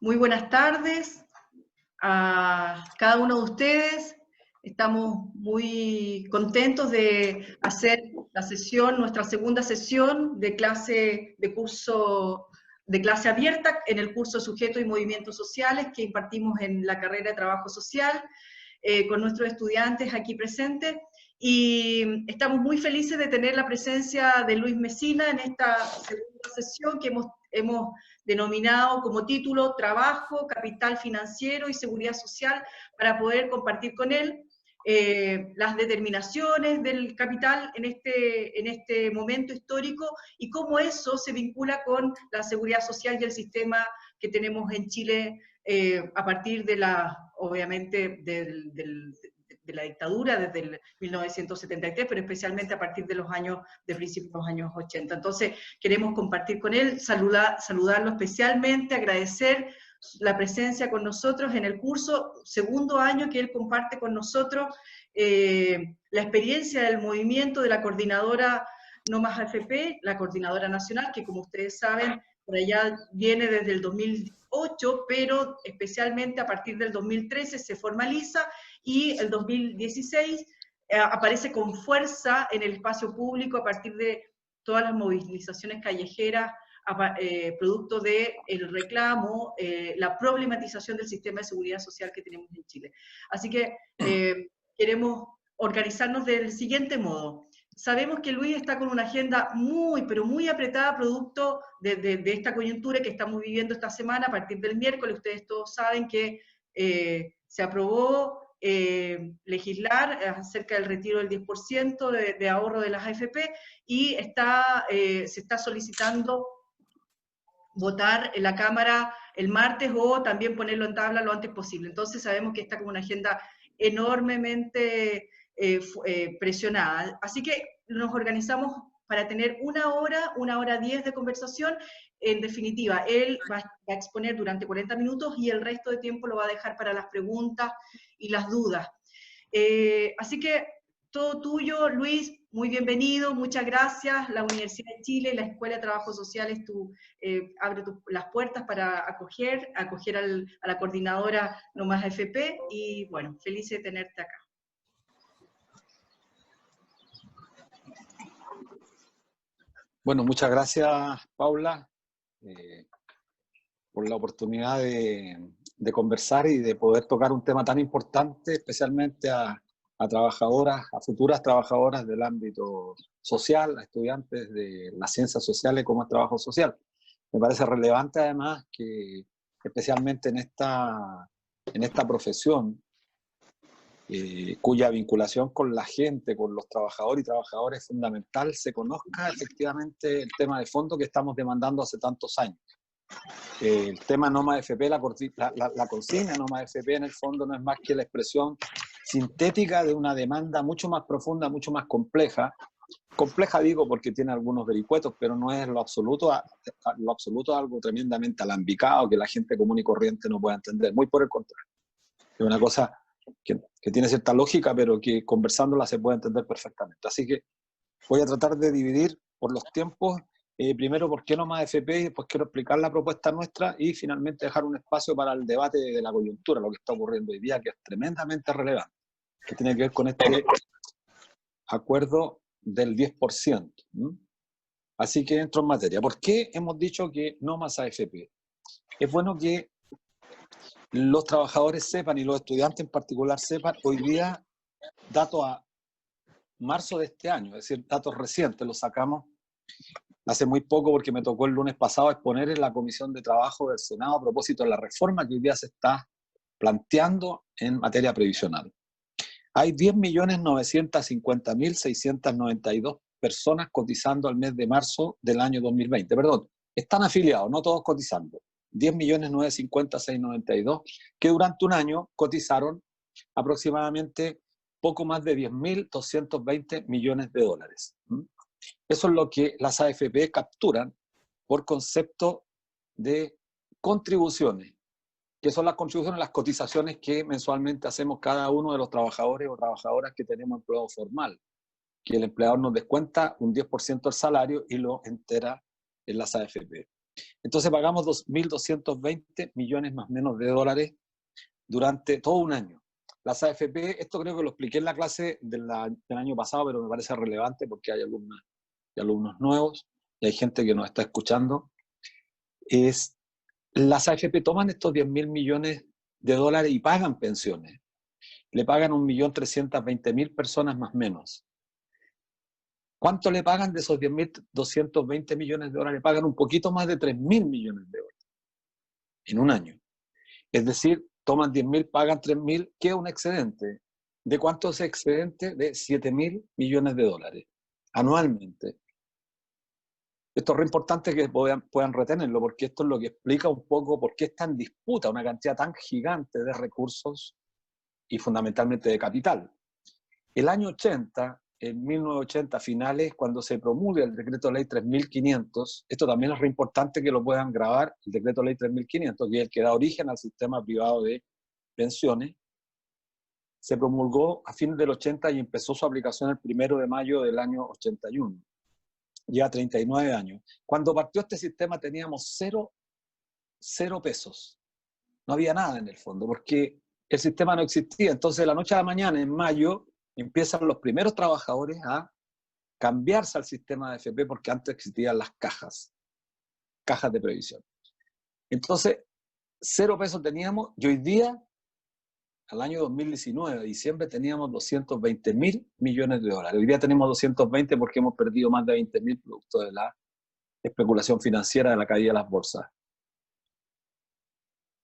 Muy buenas tardes a cada uno de ustedes. Estamos muy contentos de hacer la sesión, nuestra segunda sesión de clase de curso de clase abierta en el curso Sujetos y Movimientos Sociales que impartimos en la carrera de Trabajo Social con nuestros estudiantes aquí presentes. Y estamos muy felices de tener la presencia de Luis Mesina en esta segunda sesión que hemos denominado como título Trabajo, Capital Financiero y Seguridad Social, para poder compartir con él las determinaciones del capital en este momento histórico y cómo eso se vincula con la seguridad social y el sistema que tenemos en Chile a partir de obviamente, de la dictadura desde el 1973, pero especialmente a partir de principios de los años 80. Entonces, queremos compartir con él, saludarlo especialmente, agradecer la presencia con nosotros en el curso, segundo año que él comparte con nosotros la experiencia del movimiento de la coordinadora No Más AFP, la coordinadora nacional, que como ustedes saben, por allá viene desde el 2008, pero especialmente a partir del 2013 se formaliza y el 2016 aparece con fuerza en el espacio público a partir de todas las movilizaciones callejeras, producto del reclamo, la problematización del sistema de seguridad social que tenemos en Chile. Así que queremos organizarnos del siguiente modo. Sabemos que Luis está con una agenda muy, pero muy apretada, producto de esta coyuntura que estamos viviendo esta semana. A partir del miércoles, ustedes todos saben que se aprobó legislar acerca del retiro del 10% de ahorro de las AFP y se está solicitando votar en la Cámara el martes o también ponerlo en tabla lo antes posible. Entonces sabemos que está como una agenda enormemente presionada. Así que nos organizamos para tener 1 hora 10 de conversación. En definitiva, él va a exponer durante 40 minutos y el resto de tiempo lo va a dejar para las preguntas y las dudas. Así que todo tuyo, Luis, muy bienvenido, muchas gracias. La Universidad de Chile y la Escuela de Trabajo Social abre las puertas para acoger a la coordinadora No Más AFP y bueno, feliz de tenerte acá. Bueno, muchas gracias, Paula, por la oportunidad de conversar y de poder tocar un tema tan importante, especialmente a trabajadoras, a futuras trabajadoras del ámbito social, a estudiantes de las ciencias sociales como es trabajo social. Me parece relevante además que, especialmente en esta profesión, cuya vinculación con la gente, con los trabajadores y trabajadoras es fundamental, se conozca efectivamente el tema de fondo que estamos demandando hace tantos años. El tema No Más AFP, la consigna No Más AFP en el fondo no es más que la expresión sintética de una demanda mucho más profunda, mucho más compleja. Compleja digo porque tiene algunos vericuetos, pero no es lo absoluto algo tremendamente alambicado que la gente común y corriente no pueda entender. Muy por el contrario. Es una cosa que tiene cierta lógica, pero que conversándola se puede entender perfectamente. Así que voy a tratar de dividir por los tiempos, primero por qué No Más AFP, después quiero explicar la propuesta nuestra y finalmente dejar un espacio para el debate de la coyuntura, lo que está ocurriendo hoy día, que es tremendamente relevante, que tiene que ver con este acuerdo del 10%. Así que entro en materia. ¿Por qué hemos dicho que no más AFP? Es bueno que los trabajadores sepan, y los estudiantes en particular sepan, hoy día, datos a marzo de este año, es decir, datos recientes, los sacamos hace muy poco porque me tocó el lunes pasado exponer en la Comisión de Trabajo del Senado a propósito de la reforma que hoy día se está planteando en materia previsional. Hay 10.950.692 personas cotizando al mes de marzo del año 2020. Perdón, están afiliados, no todos cotizando. 10.950.692 que durante un año cotizaron aproximadamente poco más de 10.220 millones de dólares. Eso es lo que las AFP capturan por concepto de contribuciones, que son las contribuciones, las cotizaciones que mensualmente hacemos cada uno de los trabajadores o trabajadoras que tenemos empleo formal, que el empleador nos descuenta un 10% del salario y lo entera en las AFP. Entonces pagamos 2.220 millones más o menos de dólares durante todo un año. Las AFP, esto creo que lo expliqué en la clase del año pasado, pero me parece relevante porque hay alumnos nuevos y hay gente que nos está escuchando. Las AFP toman estos 10.000 millones de dólares y pagan pensiones. Le pagan 1.320.000 personas más o menos. ¿Cuánto le pagan de esos 10.220 millones de dólares? Le pagan un poquito más de 3.000 millones de dólares en un año. Es decir, toman 10.000, pagan 3.000, queda un excedente. ¿De cuánto es excedente? De 7.000 millones de dólares anualmente. Esto es re importante que puedan retenerlo, porque esto es lo que explica un poco por qué está en disputa una cantidad tan gigante de recursos y fundamentalmente de capital. El año 80, en 1980 finales, cuando se promulga el decreto ley 3.500, esto también es re importante que lo puedan grabar, el decreto ley 3.500, que es el que da origen al sistema privado de pensiones, se promulgó a fines del 80 y empezó su aplicación el 1 de mayo del año 81. Lleva 39 años. Cuando partió este sistema teníamos cero pesos. No había nada en el fondo, porque el sistema no existía. Entonces, de la noche a la mañana, en mayo, empiezan los primeros trabajadores a cambiarse al sistema de AFP, porque antes existían las cajas de previsión. Entonces, 0 pesos teníamos, y hoy día, al año 2019, a diciembre, teníamos 220.000 millones de dólares. Hoy día tenemos 220 porque hemos perdido más de 20.000 producto de la especulación financiera de la caída de las bolsas.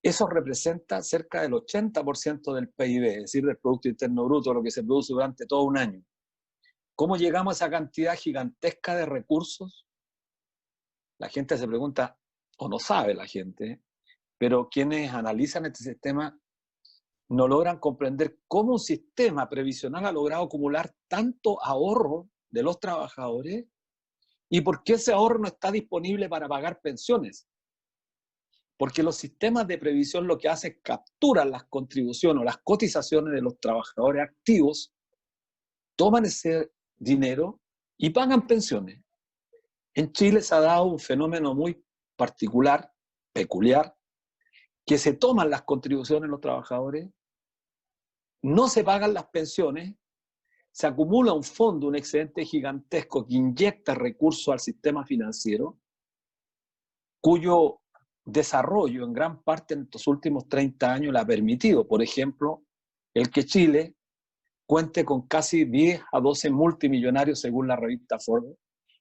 Eso representa cerca del 80% del PIB, es decir, del Producto Interno Bruto, lo que se produce durante todo un año. ¿Cómo llegamos a esa cantidad gigantesca de recursos? La gente se pregunta, o no sabe la gente, pero quienes analizan este sistema no logran comprender cómo un sistema previsional ha logrado acumular tanto ahorro de los trabajadores y por qué ese ahorro no está disponible para pagar pensiones. Porque los sistemas de previsión lo que hacen es capturan las contribuciones o las cotizaciones de los trabajadores activos, toman ese dinero y pagan pensiones. En Chile se ha dado un fenómeno muy particular, peculiar, que se toman las contribuciones de los trabajadores, no se pagan las pensiones, se acumula un fondo, un excedente gigantesco que inyecta recursos al sistema financiero, cuyo desarrollo en gran parte en estos últimos 30 años le ha permitido, por ejemplo, el que Chile cuente con casi 10 a 12 multimillonarios según la revista Forbes,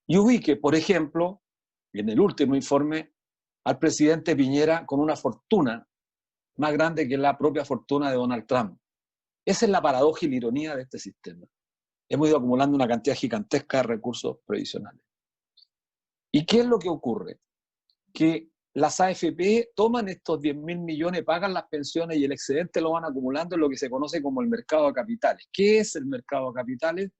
y ubique, por ejemplo, en el último informe, al presidente Piñera con una fortuna más grande que la propia fortuna de Donald Trump. Esa es la paradoja y la ironía de este sistema. Hemos ido acumulando una cantidad gigantesca de recursos previsionales. ¿Y qué es lo que ocurre? Que las AFP toman estos 10.000 millones, pagan las pensiones y el excedente lo van acumulando en lo que se conoce como el mercado de capitales. ¿Qué es el mercado de capitales?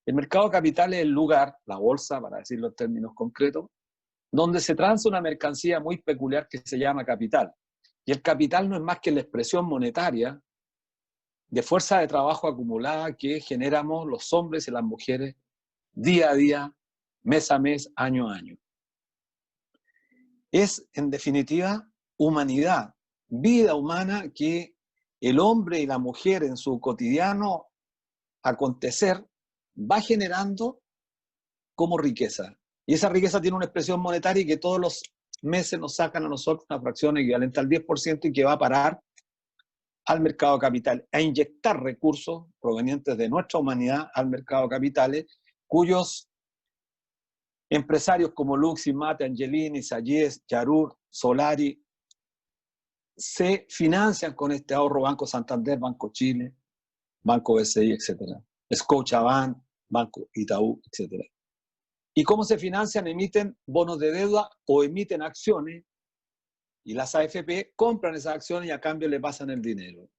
El mercado de capitales es el lugar, la bolsa, para decirlo en términos concretos, donde se transa una mercancía muy peculiar que se llama capital. Y el capital no es más que la expresión monetaria de fuerza de trabajo acumulada que generamos los hombres y las mujeres día a día, mes a mes, año a año. Es, en definitiva, humanidad, vida humana que el hombre y la mujer en su cotidiano acontecer va generando como riqueza. Y esa riqueza tiene una expresión monetaria que todos los meses nos sacan a nosotros una fracción equivalente al 10% y que va a parar al mercado de capitales, a inyectar recursos provenientes de nuestra humanidad al mercado de capitales, cuyos empresarios como Luxi, Mate, Angelini, Sayes, Yarur, Solari, se financian con este ahorro Banco Santander, Banco Chile, Banco BCI, etc. Scotiabank, Banco Itaú, etc. ¿Y cómo se financian? Emiten bonos de deuda o emiten acciones y las AFP compran esas acciones y a cambio le pasan el dinero.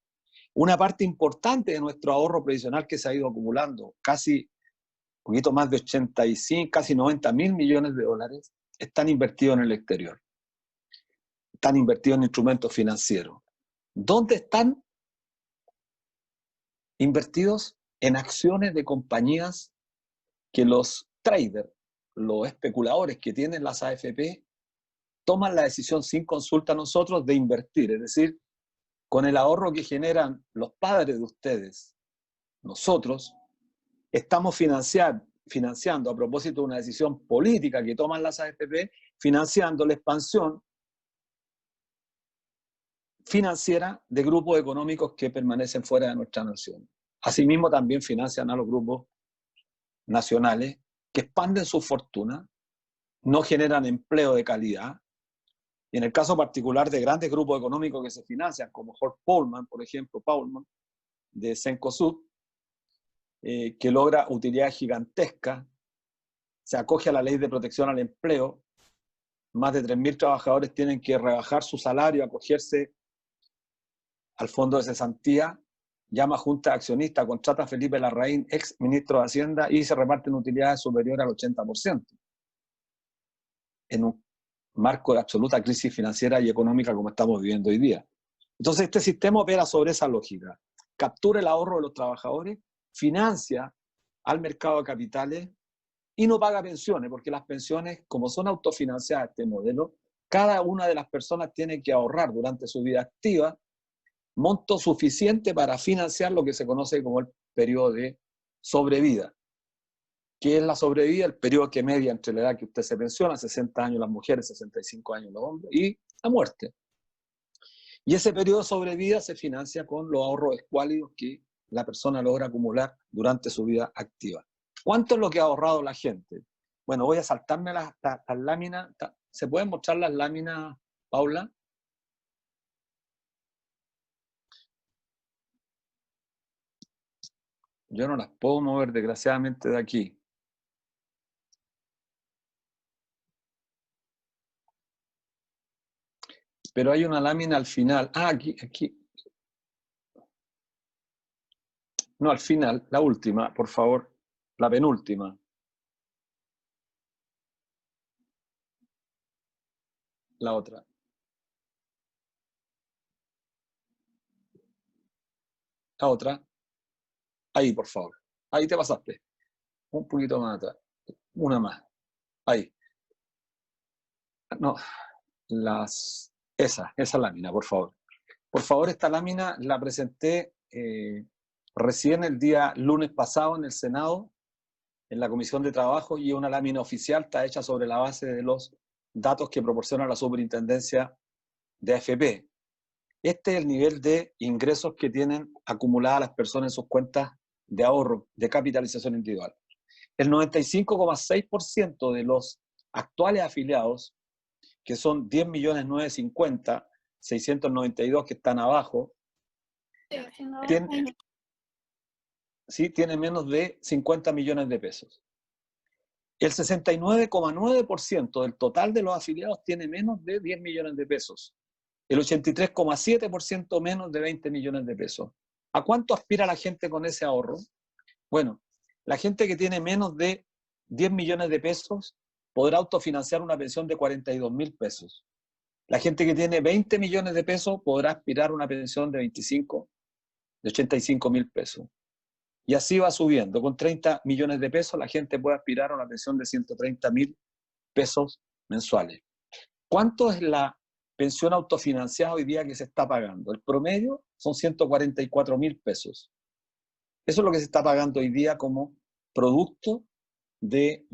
Una parte importante de nuestro ahorro previsional que se ha ido acumulando, casi un poquito más de 85, casi 90.000 millones de dólares, están invertidos en el exterior. Están invertidos en instrumentos financieros. ¿Dónde están invertidos? En acciones de compañías que los traders, los especuladores que tienen las AFP, toman la decisión sin consulta a nosotros de invertir, es decir, con el ahorro que generan los padres de ustedes, nosotros estamos financiando, a propósito de una decisión política que toman las AFP, financiando la expansión financiera de grupos económicos que permanecen fuera de nuestra nación. Asimismo, también financian a los grupos nacionales que expanden su fortuna, no generan empleo de calidad, y en el caso particular de grandes grupos económicos que se financian, como Horst Paulmann, por ejemplo, Paulmann, de Cencosud, que logra utilidades gigantescas, se acoge a la ley de protección al empleo, más de 3.000 trabajadores tienen que rebajar su salario, acogerse al fondo de cesantía, llama a junta de accionistas, contrata a Felipe Larraín, ex ministro de Hacienda, y se reparten utilidades superiores al 80%. En un marco de absoluta crisis financiera y económica como estamos viviendo hoy día. Entonces este sistema opera sobre esa lógica. Captura el ahorro de los trabajadores, financia al mercado de capitales y no paga pensiones, porque las pensiones, como son autofinanciadas este modelo, cada una de las personas tiene que ahorrar durante su vida activa monto suficiente para financiar lo que se conoce como el periodo de sobrevida. ¿Qué es la sobrevida? El periodo que media entre la edad que usted se pensiona, 60 años las mujeres, 65 años los hombres, y la muerte. Y ese periodo de sobrevida se financia con los ahorros escuálidos que la persona logra acumular durante su vida activa. ¿Cuánto es lo que ha ahorrado la gente? Bueno, voy a saltarme las láminas. ¿Se pueden mostrar las láminas, Paula? Yo no las puedo mover, desgraciadamente, de aquí. Pero hay una lámina al final. Ah, aquí. No, al final, la última, por favor. La penúltima. La otra. La otra. Ahí, por favor. Ahí te pasaste. Un poquito más atrás. Una más. Ahí. No, esa lámina, por favor. Por favor, esta lámina la presenté recién el día lunes pasado en el Senado, en la Comisión de Trabajo, y una lámina oficial está hecha sobre la base de los datos que proporciona la Superintendencia de AFP. Este es el nivel de ingresos que tienen acumuladas las personas en sus cuentas de ahorro, de capitalización individual. El 95,6% de los actuales afiliados, que son 10.950.692 que están abajo, tienen menos de 50 millones de pesos. El 69,9% del total de los afiliados tiene menos de 10 millones de pesos. El 83,7% menos de 20 millones de pesos. ¿A cuánto aspira la gente con ese ahorro? Bueno, la gente que tiene menos de 10 millones de pesos podrá autofinanciar una pensión de 42.000 pesos. La gente que tiene 20 millones de pesos podrá aspirar a una pensión de 85.000 pesos. Y así va subiendo. Con 30 millones de pesos la gente puede aspirar a una pensión de 130.000 pesos mensuales. ¿Cuánto es la pensión autofinanciada hoy día que se está pagando? El promedio son 144.000 pesos. Eso es lo que se está pagando hoy día como producto de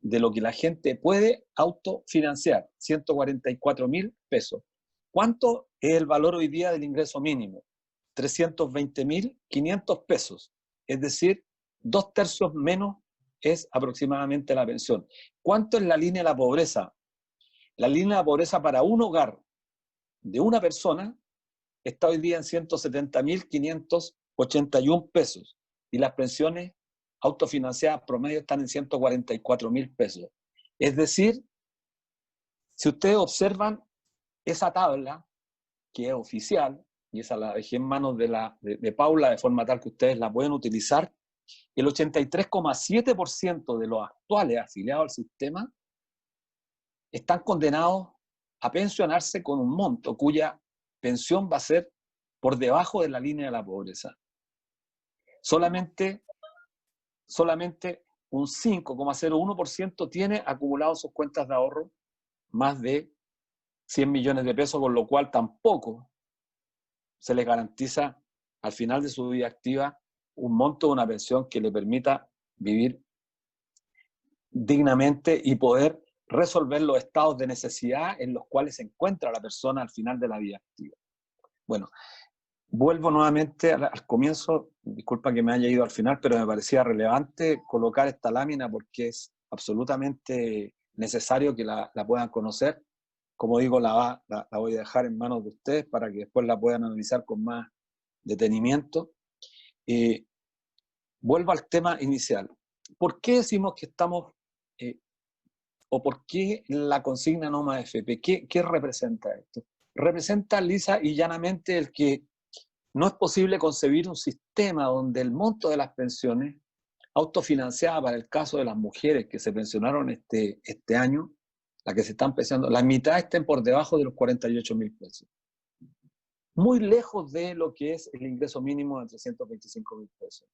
lo que la gente puede autofinanciar, 144.000 pesos. ¿Cuánto es el valor hoy día del ingreso mínimo? 320.500 pesos. Es decir, 2/3 menos es aproximadamente la pensión. ¿Cuánto es la línea de la pobreza? La línea de la pobreza para un hogar de una persona está hoy día en 170.581 pesos y las pensiones autofinanciadas promedio están en 144.000 pesos. Es decir, si ustedes observan esa tabla, que es oficial, y esa la dejé en manos de Paula de forma tal que ustedes la pueden utilizar, el 83,7% de los actuales afiliados al sistema están condenados a pensionarse con un monto cuya pensión va a ser por debajo de la línea de la pobreza. Solamente un 5,01% tiene acumulado sus cuentas de ahorro más de 100 millones de pesos, con lo cual tampoco se les garantiza al final de su vida activa un monto de una pensión que le permita vivir dignamente y poder resolver los estados de necesidad en los cuales se encuentra la persona al final de la vida activa. Bueno, vuelvo nuevamente al comienzo, disculpa que me haya ido al final, pero me parecía relevante colocar esta lámina porque es absolutamente necesario que la puedan conocer. Como digo, la voy a dejar en manos de ustedes para que después la puedan analizar con más detenimiento. Vuelvo al tema inicial. ¿Por qué decimos que estamos, o por qué la consigna no más FP? ¿Qué representa esto? Representa lisa y llanamente el que no es posible concebir un sistema donde el monto de las pensiones autofinanciadas, para el caso de las mujeres que se pensionaron este año, las que se están pensionando, la mitad estén por debajo de los 48.000 pesos. Muy lejos de lo que es el ingreso mínimo de 325.000 pesos.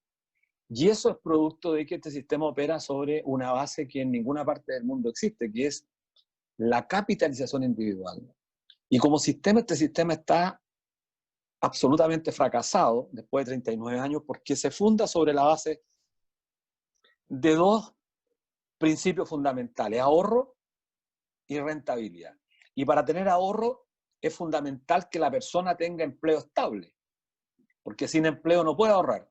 Y eso es producto de que este sistema opera sobre una base que en ninguna parte del mundo existe, que es la capitalización individual. Y como sistema, este sistema está absolutamente fracasado después de 39 años porque se funda sobre la base de dos principios fundamentales: ahorro y rentabilidad. Y para tener ahorro es fundamental que la persona tenga empleo estable, porque sin empleo no puede ahorrar.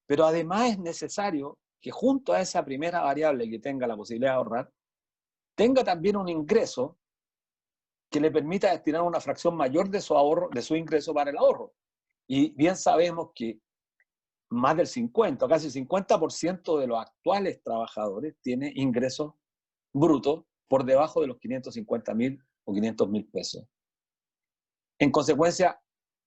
Pero además es necesario que junto a esa primera variable que tenga la posibilidad de ahorrar, tenga también un ingreso que le permita destinar una fracción mayor de su ahorro, de su ingreso para el ahorro. Y bien sabemos que más del 50, casi el 50% de los actuales trabajadores tiene ingresos brutos por debajo de los 550.000 o 500.000 pesos. En consecuencia,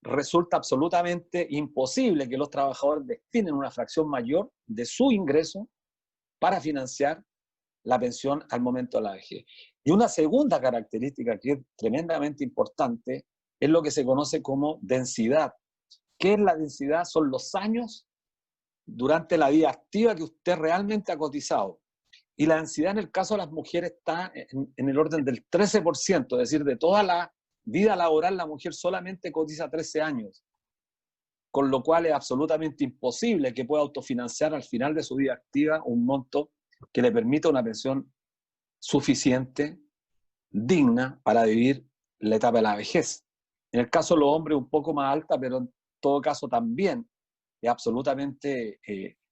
resulta absolutamente imposible que los trabajadores destinen una fracción mayor de su ingreso para financiar la pensión al momento de la vejez. Y una segunda característica que es tremendamente importante es lo que se conoce como densidad. ¿Qué es la densidad? Son los años durante la vida activa que usted realmente ha cotizado. Y la densidad en el caso de las mujeres está en el orden del 13%, es decir, de toda la vida laboral la mujer solamente cotiza 13 años, con lo cual es absolutamente imposible que pueda autofinanciar al final de su vida activa un monto que le permita una pensión suficiente, digna, para vivir la etapa de la vejez. En el caso de los hombres un poco más alta, pero en todo caso también es absolutamente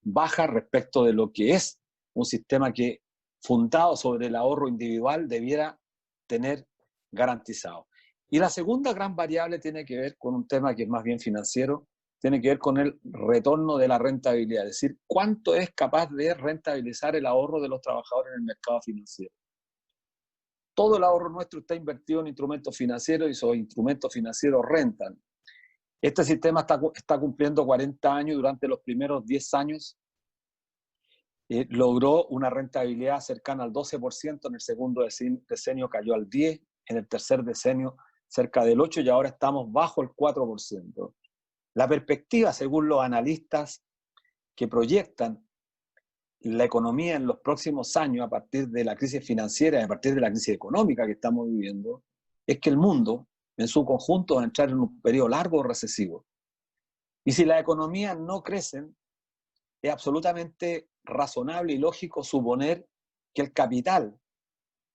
baja respecto de lo que es un sistema que, fundado sobre el ahorro individual, debiera tener garantizado. Y la segunda gran variable tiene que ver con un tema que es más bien financiero, tiene que ver con el retorno de la rentabilidad, es decir, cuánto es capaz de rentabilizar el ahorro de los trabajadores en el mercado financiero. Todo el ahorro nuestro está invertido en instrumentos financieros y esos instrumentos financieros rentan. Este sistema está cumpliendo 40 años. Durante los primeros 10 años logró una rentabilidad cercana al 12%, en el segundo decenio cayó al 10%, en el tercer decenio cerca del 8% y ahora estamos bajo el 4%. La perspectiva, según los analistas que proyectan la economía en los próximos años a partir de la crisis financiera y a partir de la crisis económica que estamos viviendo, es que el mundo en su conjunto va a entrar en un periodo largo recesivo. Y si las economías no crecen, es absolutamente razonable y lógico suponer que el capital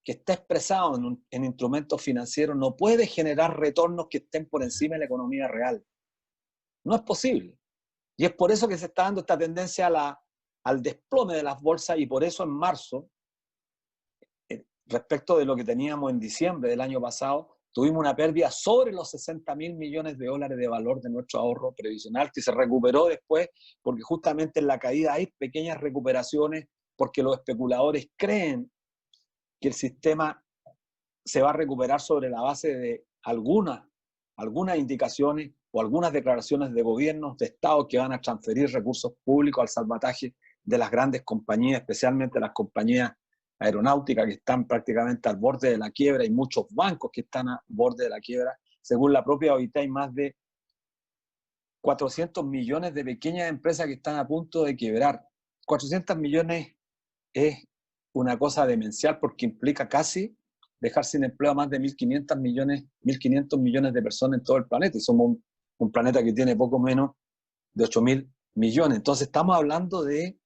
que está expresado en instrumentos financieros no puede generar retornos que estén por encima de la economía real. No es posible. Y es por eso que se está dando esta tendencia al desplome de las bolsas, y por eso en marzo, respecto de lo que teníamos en diciembre del año pasado, tuvimos una pérdida sobre los 60.000 millones de dólares de valor de nuestro ahorro previsional, que se recuperó después, porque justamente en la caída hay pequeñas recuperaciones, porque los especuladores creen que el sistema se va a recuperar sobre la base de algunas indicaciones o algunas declaraciones de gobiernos, de estados que van a transferir recursos públicos al salvataje de las grandes compañías, especialmente las compañías aeronáuticas que están prácticamente al borde de la quiebra, y muchos bancos que están al borde de la quiebra. Según la propia OIT, hay más de 400 millones de pequeñas empresas que están a punto de quebrar. 400 millones es una cosa demencial porque implica casi dejar sin empleo a más de 1.500 millones de personas en todo el planeta, y somos un planeta que tiene poco menos de 8.000 millones. Entonces estamos hablando de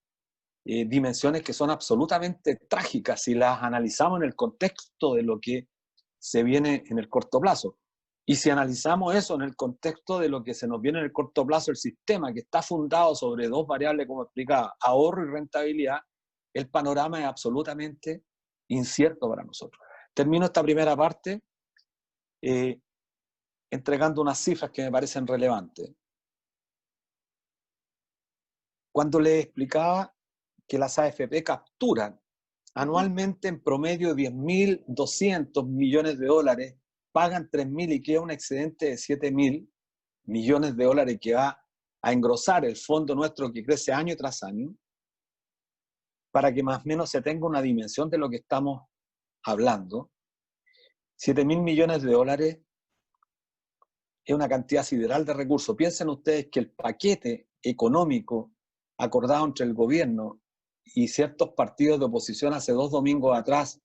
dimensiones que son absolutamente trágicas si las analizamos en el contexto de lo que se viene en el corto plazo. Y si analizamos eso en el contexto de lo que se nos viene en el corto plazo, el sistema que está fundado sobre dos variables, como explicaba, ahorro y rentabilidad, el panorama es absolutamente incierto para nosotros. Termino esta primera parte entregando unas cifras que me parecen relevantes. Cuando les explicaba que las AFP capturan anualmente en promedio 10.200 millones de dólares, pagan 3.000 y queda un excedente de 7.000 millones de dólares que va a engrosar el fondo nuestro que crece año tras año, para que más o menos se tenga una dimensión de lo que estamos hablando. 7.000 millones de dólares es una cantidad sideral de recursos. Piensen ustedes que el paquete económico acordado entre el gobierno y ciertos partidos de oposición hace 2 domingos atrás,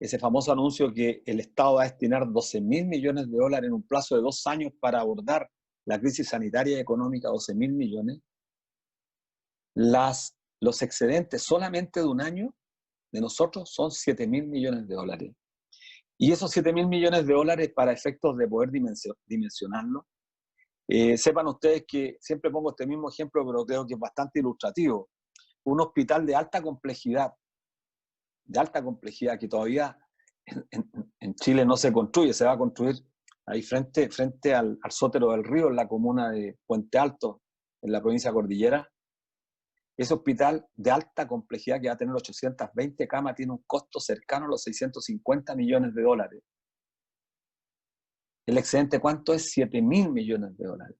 ese famoso anuncio que el Estado va a destinar 12.000 millones de dólares en un plazo de 2 años para abordar la crisis sanitaria y económica, 12.000 millones, los excedentes solamente de un año de nosotros son 7.000 millones de dólares. Y esos 7.000 millones de dólares, para efectos de poder dimensionarlo, sepan ustedes que siempre pongo este mismo ejemplo, pero creo que es bastante ilustrativo. Un hospital de alta complejidad que todavía en Chile no se construye, se va a construir ahí frente al Sótero del Río, en la comuna de Puente Alto, en la provincia de Cordillera. Ese hospital de alta complejidad, que va a tener 820 camas, tiene un costo cercano a los 650 millones de dólares. El excedente, ¿cuánto es? 7.000 millones de dólares.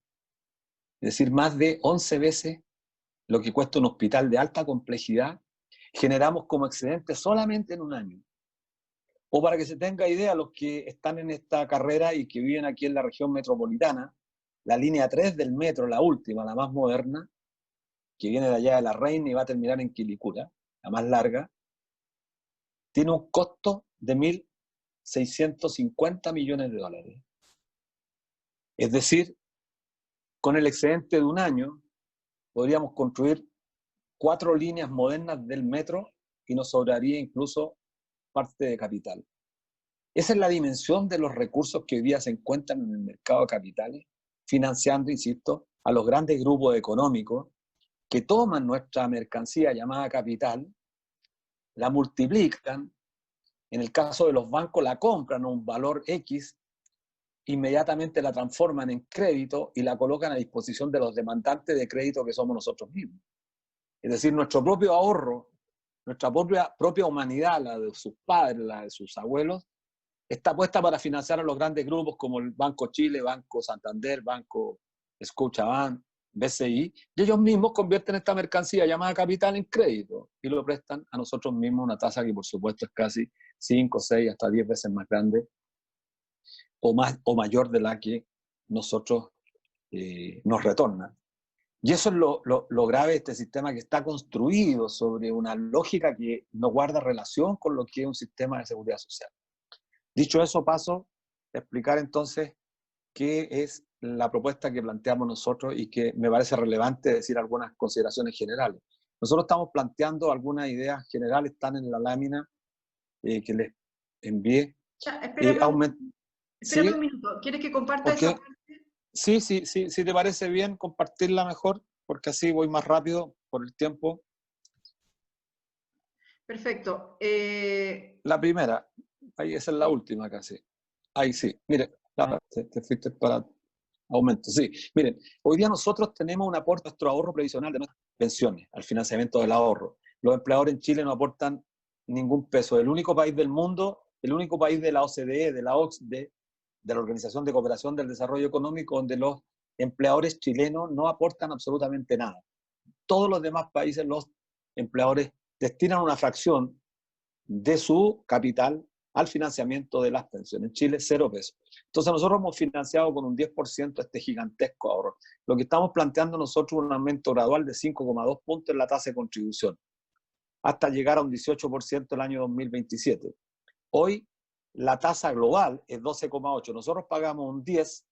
Es decir, más de 11 veces lo que cuesta un hospital de alta complejidad, generamos como excedente solamente en un año. O para que se tenga idea, los que están en esta carrera y que viven aquí en la región metropolitana, la línea 3 del metro, la última, la más moderna, que viene de allá de La Reina y va a terminar en Quilicura, la más larga, tiene un costo de 1.650 millones de dólares. Es decir, con el excedente de un año, podríamos construir 4 líneas modernas del metro y nos sobraría incluso parte de capital. Esa es la dimensión de los recursos que hoy día se encuentran en el mercado de capitales, financiando, insisto, a los grandes grupos económicos que toman nuestra mercancía llamada capital, la multiplican, en el caso de los bancos la compran a un valor X, inmediatamente la transforman en crédito y la colocan a disposición de los demandantes de crédito que somos nosotros mismos. Es decir, nuestro propio ahorro, nuestra propia humanidad, la de sus padres, la de sus abuelos, está puesta para financiar a los grandes grupos como el Banco Chile, Banco Santander, Banco Scotiabank, BCI, y ellos mismos convierten esta mercancía llamada capital en crédito y lo prestan a nosotros mismos, una tasa que por supuesto es casi 5, 6, hasta 10 veces más grande o mayor de la que nosotros nos retornan. Y eso es lo grave de este sistema, que está construido sobre una lógica que no guarda relación con lo que es un sistema de seguridad social. Dicho eso, paso a explicar entonces qué es la propuesta que planteamos nosotros y que me parece relevante decir algunas consideraciones generales. Nosotros estamos planteando algunas ideas generales, están en la lámina que les envié. Ya, espérame un minuto. ¿Quieres que comparta esa parte? Sí, te parece bien compartirla mejor, porque así voy más rápido por el tiempo. Perfecto. La primera, ahí esa es la última casi. Ahí sí, mire, te fuiste para aumento, sí. Miren, hoy día nosotros tenemos un aporte a nuestro ahorro previsional de nuestras pensiones, al financiamiento del ahorro. Los empleadores en Chile no aportan ningún peso. El único país del mundo, el único país de la OCDE, de la OCDE, de la Organización de Cooperación del Desarrollo Económico, donde los empleadores chilenos no aportan absolutamente nada. Todos los demás países, los empleadores destinan una fracción de su capital al financiamiento de las pensiones. En Chile, 0 pesos. Entonces nosotros hemos financiado con un 10% este gigantesco ahorro. Lo que estamos planteando nosotros es un aumento gradual de 5,2 puntos en la tasa de contribución, hasta llegar a un 18% el año 2027. Hoy la tasa global es 12,8%. Nosotros pagamos un 10%,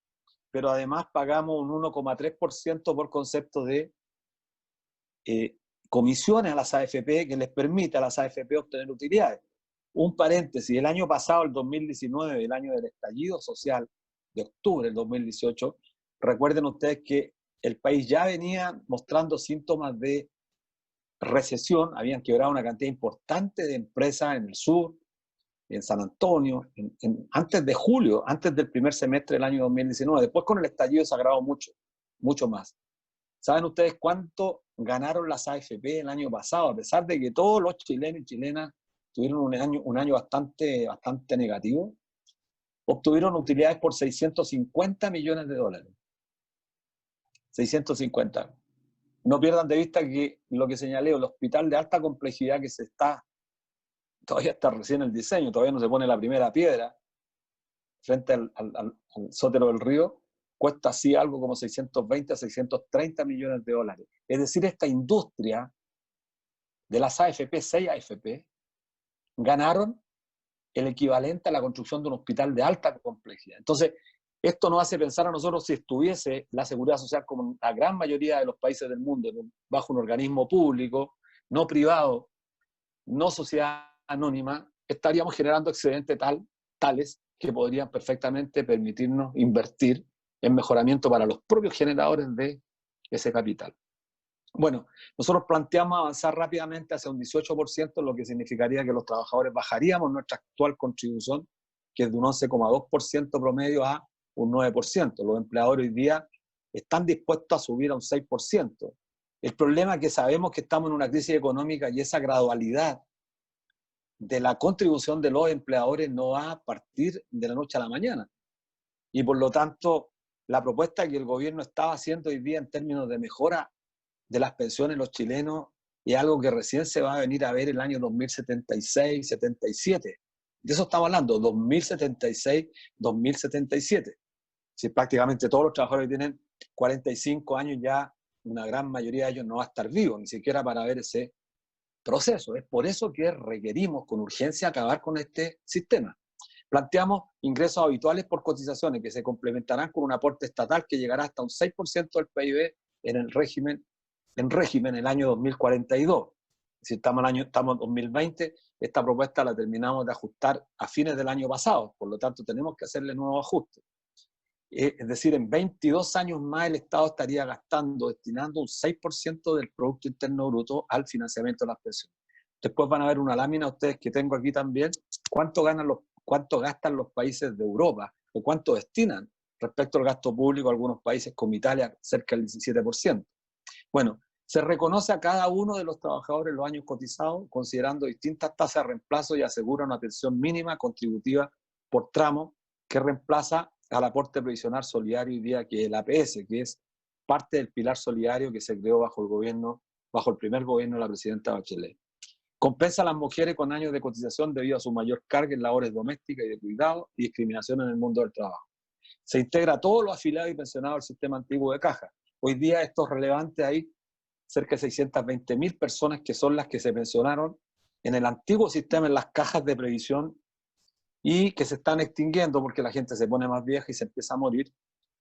pero además pagamos un 1,3% por concepto de comisiones a las AFP que les permite a las AFP obtener utilidades. Un paréntesis, el año pasado, el 2019, el año del estallido social de octubre del 2018, recuerden ustedes que el país ya venía mostrando síntomas de recesión, habían quebrado una cantidad importante de empresas en el sur, en San Antonio, antes de julio, antes del primer semestre del año 2019. Después con el estallido se agravó mucho, mucho más. ¿Saben ustedes cuánto ganaron las AFP el año pasado? A pesar de que todos los chilenos y chilenas tuvieron un año bastante negativo, obtuvieron utilidades por 650 millones de dólares. 650. No pierdan de vista que lo que señalé, el hospital de alta complejidad que todavía está recién el diseño, todavía no se pone la primera piedra, frente al Sotero del Río, cuesta así algo como 620 a 630 millones de dólares. Es decir, esta industria de las AFP, 6 AFP, ganaron el equivalente a la construcción de un hospital de alta complejidad. Entonces, esto nos hace pensar a nosotros si estuviese la seguridad social como la gran mayoría de los países del mundo, bajo un organismo público, no privado, no sociedad anónima, estaríamos generando excedentes tales que podrían perfectamente permitirnos invertir en mejoramiento para los propios generadores de ese capital. Bueno, nosotros planteamos avanzar rápidamente hacia un 18%, lo que significaría que los trabajadores bajaríamos nuestra actual contribución, que es de un 11,2% promedio a un 9%. Los empleadores hoy día están dispuestos a subir a un 6%. El problema es que sabemos que estamos en una crisis económica y esa gradualidad de la contribución de los empleadores no va a partir de la noche a la mañana. Y por lo tanto, la propuesta que el gobierno estaba haciendo hoy día en términos de mejora de las pensiones de los chilenos es algo que recién se va a venir a ver el año 2076, 77. De eso estamos hablando, 2076, 2077. Si prácticamente todos los trabajadores que tienen 45 años ya, una gran mayoría de ellos no va a estar vivos, ni siquiera para ver ese proceso. Es por eso que requerimos con urgencia acabar con este sistema. Planteamos ingresos habituales por cotizaciones que se complementarán con un aporte estatal que llegará hasta un 6% del PIB en régimen el año 2042. Si estamos en 2020, esta propuesta la terminamos de ajustar a fines del año pasado, por lo tanto tenemos que hacerle nuevos ajustes. Es decir, en 22 años más el Estado estaría destinando un 6% del Producto Interno Bruto al financiamiento de las pensiones. Después van a ver una lámina, ustedes que tengo aquí también, cuánto gastan los países de Europa o cuánto destinan respecto al gasto público, algunos países como Italia, cerca del 17%. Bueno, se reconoce a cada uno de los trabajadores los años cotizados, considerando distintas tasas de reemplazo y asegura una pensión mínima contributiva por tramo que reemplaza al aporte previsional solidario hoy día, que es el APS, que es parte del pilar solidario que se creó bajo el primer gobierno de la presidenta Bachelet. Compensa a las mujeres con años de cotización debido a su mayor carga en labores domésticas y de cuidado y discriminación en el mundo del trabajo. Se integra a todos los afiliados y pensionados al sistema antiguo de caja. Hoy día esto es relevante, hay cerca de 620.000 personas que son las que se pensionaron en el antiguo sistema, en las cajas de previsión, y que se están extinguiendo porque la gente se pone más vieja y se empieza a morir,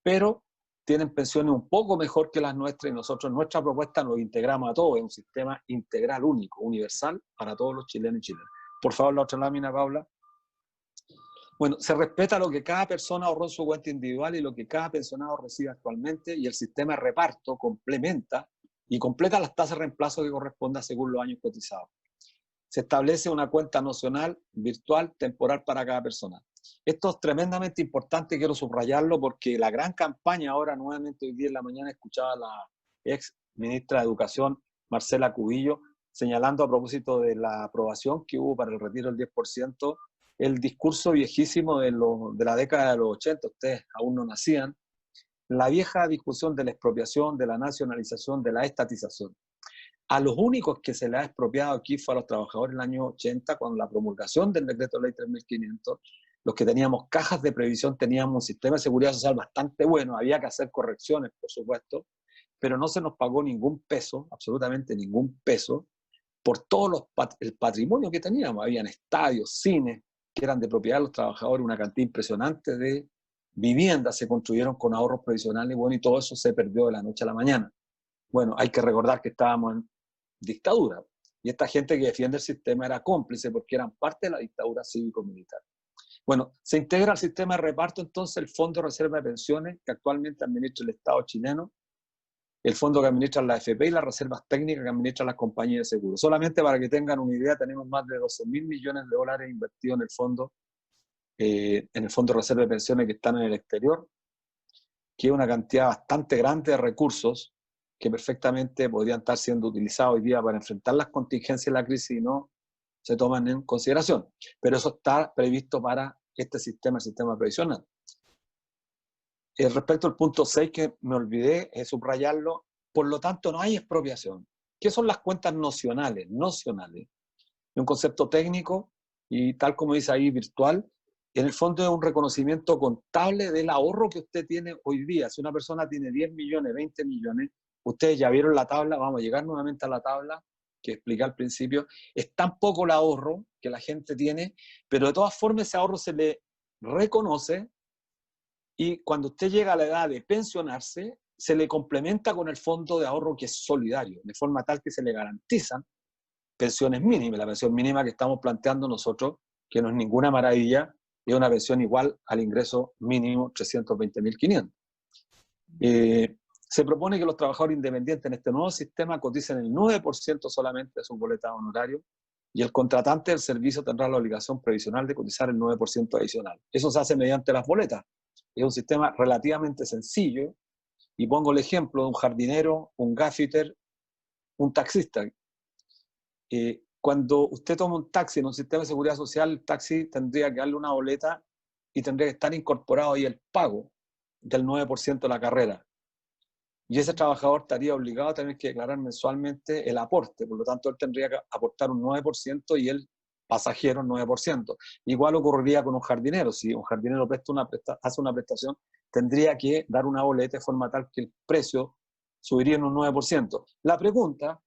pero tienen pensiones un poco mejor que las nuestras y nosotros en nuestra propuesta nos integramos a todos, es un sistema integral, único, universal para todos los chilenos y chilenas. Por favor, la otra lámina, Paula. Bueno, se respeta lo que cada persona ahorró en su cuenta individual y lo que cada pensionado recibe actualmente, y el sistema de reparto complementa y completa las tasas de reemplazo que correspondan según los años cotizados. Se establece una cuenta nocional, virtual, temporal para cada persona. Esto es tremendamente importante, quiero subrayarlo, porque la gran campaña ahora, nuevamente hoy día en la mañana, escuchaba a la ex ministra de Educación, Marcela Cubillo, señalando a propósito de la aprobación que hubo para el retiro del 10%, el discurso viejísimo de la década de los 80, ustedes aún no nacían, la vieja discusión de la expropiación, de la nacionalización, de la estatización. A los únicos que se le ha expropiado aquí fue a los trabajadores en el año 80, con la promulgación del decreto de ley 3.500, los que teníamos cajas de previsión, teníamos un sistema de seguridad social bastante bueno, había que hacer correcciones, por supuesto, pero no se nos pagó ningún peso, absolutamente ningún peso, por todo el patrimonio que teníamos. Habían estadios, cines, que eran de propiedad de los trabajadores, una cantidad impresionante de viviendas se construyeron con ahorros previsionales, bueno, y todo eso se perdió de la noche a la mañana. Bueno, hay que recordar que estábamos en dictadura, y esta gente que defiende el sistema era cómplice porque eran parte de la dictadura cívico-militar. Bueno, se integra al sistema de reparto entonces el Fondo de Reserva de Pensiones, que actualmente administra el Estado chileno, el fondo que administra la AFP y las reservas técnicas que administran las compañías de seguros. Solamente para que tengan una idea, tenemos más de 12.000 millones de dólares invertidos en el Fondo de Reserva de Pensiones que están en el exterior, que es una cantidad bastante grande de recursos que perfectamente podrían estar siendo utilizados hoy día para enfrentar las contingencias de la crisis y no se toman en consideración. Pero eso está previsto para este sistema, el sistema previsional. Respecto al punto 6, que me olvidé subrayarlo, por lo tanto no hay expropiación. ¿Qué son las cuentas nocionales? Nocionales. Es un concepto técnico y tal como dice ahí, virtual. En el fondo es un reconocimiento contable del ahorro que usted tiene hoy día. Si una persona tiene 10 millones, 20 millones, ustedes ya vieron la tabla, vamos a llegar nuevamente a la tabla que expliqué al principio. Es tan poco el ahorro que la gente tiene, pero de todas formas ese ahorro se le reconoce y cuando usted llega a la edad de pensionarse, se le complementa con el fondo de ahorro que es solidario, de forma tal que se le garantizan pensiones mínimas. La pensión mínima que estamos planteando nosotros, que no es ninguna maravilla, es una pensión igual al ingreso mínimo 320.500. Se propone que los trabajadores independientes en este nuevo sistema coticen el 9% solamente de sus boletas de honorario y el contratante del servicio tendrá la obligación previsional de cotizar el 9% adicional. Eso se hace mediante las boletas. Es un sistema relativamente sencillo y pongo el ejemplo de un jardinero, un gaffiter, un taxista. Cuando usted toma un taxi en un sistema de seguridad social, el taxi tendría que darle una boleta y tendría que estar incorporado ahí el pago del 9% de la carrera. Y ese trabajador estaría obligado a tener que declarar mensualmente el aporte, por lo tanto él tendría que aportar un 9% y el pasajero un 9%. Igual ocurriría con un jardinero. Si un jardinero hace una prestación, tendría que dar una boleta de forma tal que el precio subiría en un 9%. La pregunta,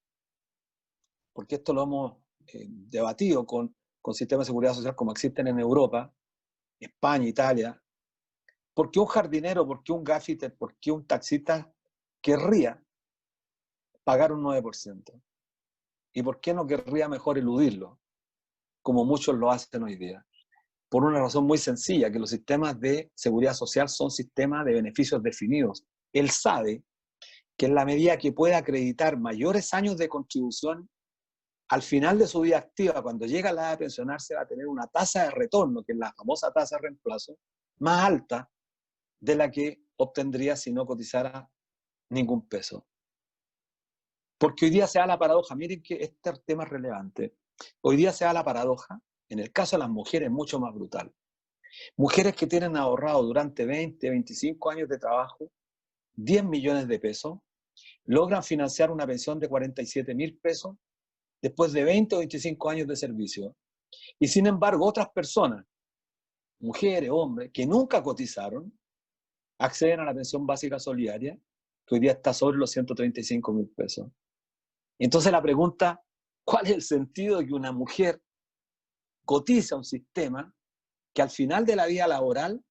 porque esto lo hemos debatido con sistemas de seguridad social como existen en Europa, España, Italia, ¿por qué un jardinero, por qué un gaffiter, por qué un taxista querría pagar un 9%? ¿Y por qué no querría mejor eludirlo, como muchos lo hacen hoy día? Por una razón muy sencilla, que los sistemas de seguridad social son sistemas de beneficios definidos. Él sabe que en la medida que pueda acreditar mayores años de contribución, al final de su vida activa, cuando llega a la edad de pensionarse, va a tener una tasa de retorno, que es la famosa tasa de reemplazo, más alta de la que obtendría si no cotizara ningún peso. Porque hoy día se da la paradoja, miren que este tema es relevante, hoy día se da la paradoja, en el caso de las mujeres mucho más brutal. Mujeres que tienen ahorrado durante 20, 25 años de trabajo 10 millones de pesos, logran financiar una pensión de 47.000 pesos después de 20 o 25 años de servicio. Y sin embargo, otras personas, mujeres, hombres, que nunca cotizaron, acceden a la pensión básica solidaria, que hoy día está sobre los 135.000 pesos. Entonces la pregunta, ¿cuál es el sentido de que una mujer cotiza un sistema que al final de la vida laboral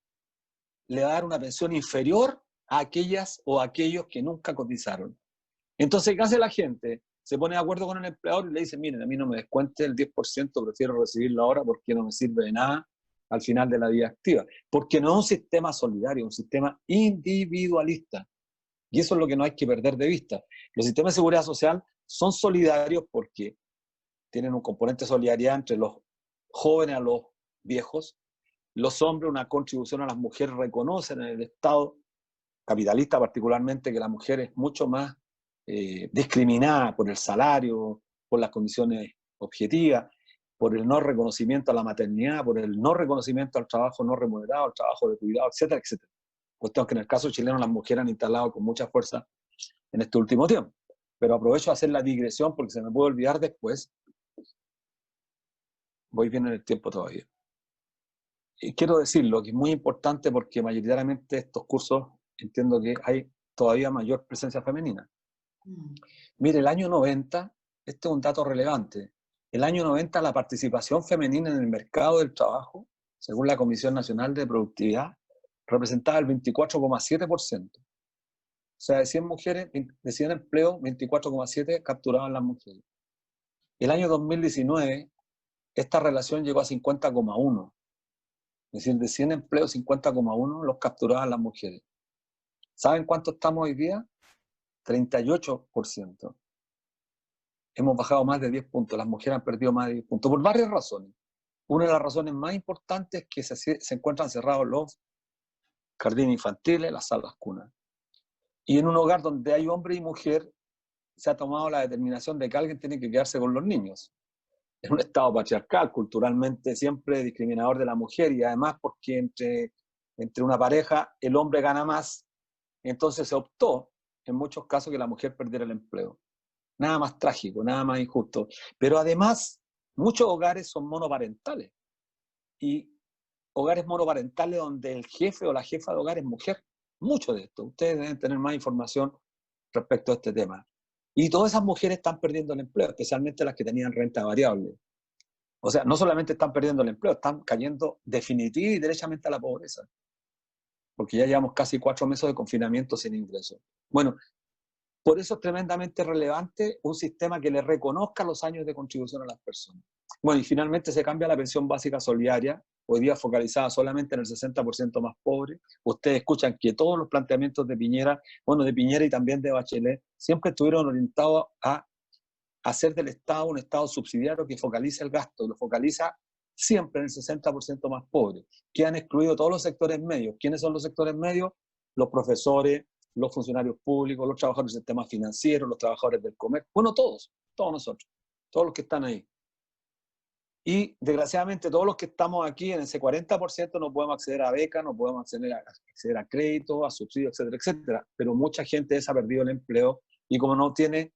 le va a dar una pensión inferior a aquellas o a aquellos que nunca cotizaron? Entonces, ¿qué hace la gente? Se pone de acuerdo con el empleador y le dice, miren, a mí no me descuente el 10%, prefiero recibirlo ahora porque no me sirve de nada al final de la vida activa. Porque no es un sistema solidario, es un sistema individualista. Y eso es lo que no hay que perder de vista. Los sistemas de seguridad social son solidarios porque tienen un componente de solidaridad entre los jóvenes a los viejos. Los hombres, una contribución a las mujeres, reconocen en el Estado capitalista particularmente que la mujer es mucho más discriminada por el salario, por las condiciones objetivas, por el no reconocimiento a la maternidad, por el no reconocimiento al trabajo no remunerado, al trabajo de cuidado, etcétera, etcétera. Cuestión que en el caso chileno las mujeres han instalado con mucha fuerza en este último tiempo. Pero aprovecho a hacer la digresión porque se me puede olvidar después. Voy bien en el tiempo todavía. Y quiero decirlo, que es muy importante porque mayoritariamente estos cursos entiendo que hay todavía mayor presencia femenina. Mire, el año 90, este es un dato relevante, El año 90 la participación femenina en el mercado del trabajo, según la Comisión Nacional de Productividad, representaba el 24,7%. O sea, de 100 mujeres, de 100 empleos, 24,7 capturaban las mujeres. El año 2019, esta relación llegó a 50,1. Es decir, de 100 empleos, 50,1 los capturaban las mujeres. ¿Saben cuánto estamos hoy día? 38%. Hemos bajado más de 10 puntos. Las mujeres han perdido más de 10 puntos por varias razones. Una de las razones más importantes es que se encuentran cerrados los jardines infantiles, las salas cunas. Y en un hogar donde hay hombre y mujer, se ha tomado la determinación de que alguien tiene que quedarse con los niños. Es un estado patriarcal, culturalmente siempre discriminador de la mujer, y además porque entre una pareja el hombre gana más, entonces se optó en muchos casos que la mujer perdiera el empleo. Nada más trágico, nada más injusto. Pero además, muchos hogares son monoparentales, y hogares monoparentales donde el jefe o la jefa de hogar es mujer. Mucho de esto. Ustedes deben tener más información respecto a este tema. Y todas esas mujeres están perdiendo el empleo, especialmente las que tenían renta variable. O sea, no solamente están perdiendo el empleo, están cayendo definitiva y derechamente a la pobreza. Porque ya llevamos casi 4 meses de confinamiento sin ingresos. Bueno, por eso es tremendamente relevante un sistema que le reconozca los años de contribución a las personas. Bueno, y finalmente se cambia la pensión básica solidaria, hoy día focalizada solamente en el 60% más pobre. Ustedes escuchan que todos los planteamientos de Piñera, bueno, de Piñera y también de Bachelet, siempre estuvieron orientados a hacer del Estado un Estado subsidiario que focaliza el gasto, y lo focaliza siempre en el 60% más pobre, que han excluido todos los sectores medios. ¿Quiénes son los sectores medios? Los profesores, los funcionarios públicos, los trabajadores del sistema financiero, los trabajadores del comercio, bueno, todos nosotros, todos los que están ahí. Y desgraciadamente todos los que estamos aquí en ese 40% no podemos acceder a becas, no podemos acceder a créditos, a subsidios, etcétera, etcétera. Pero mucha gente ha perdido el empleo y como no tiene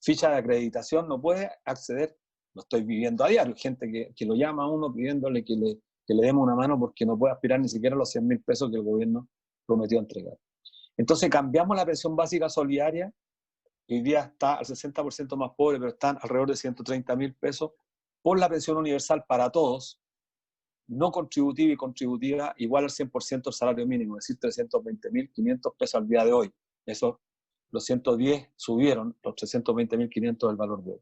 ficha de acreditación no puede acceder. Lo estoy viviendo a diario, gente que lo llama a uno pidiéndole que le demos una mano porque no puede aspirar ni siquiera a los 100.000 pesos que el gobierno prometió entregar. Entonces cambiamos la pensión básica solidaria, hoy día está al 60% más pobre, pero están alrededor de 130.000 pesos, por la pensión universal para todos, no contributiva y contributiva, igual al 100% del salario mínimo, es decir, 320.500 pesos al día de hoy. Eso, los 110 subieron, los 320.500 del valor de hoy.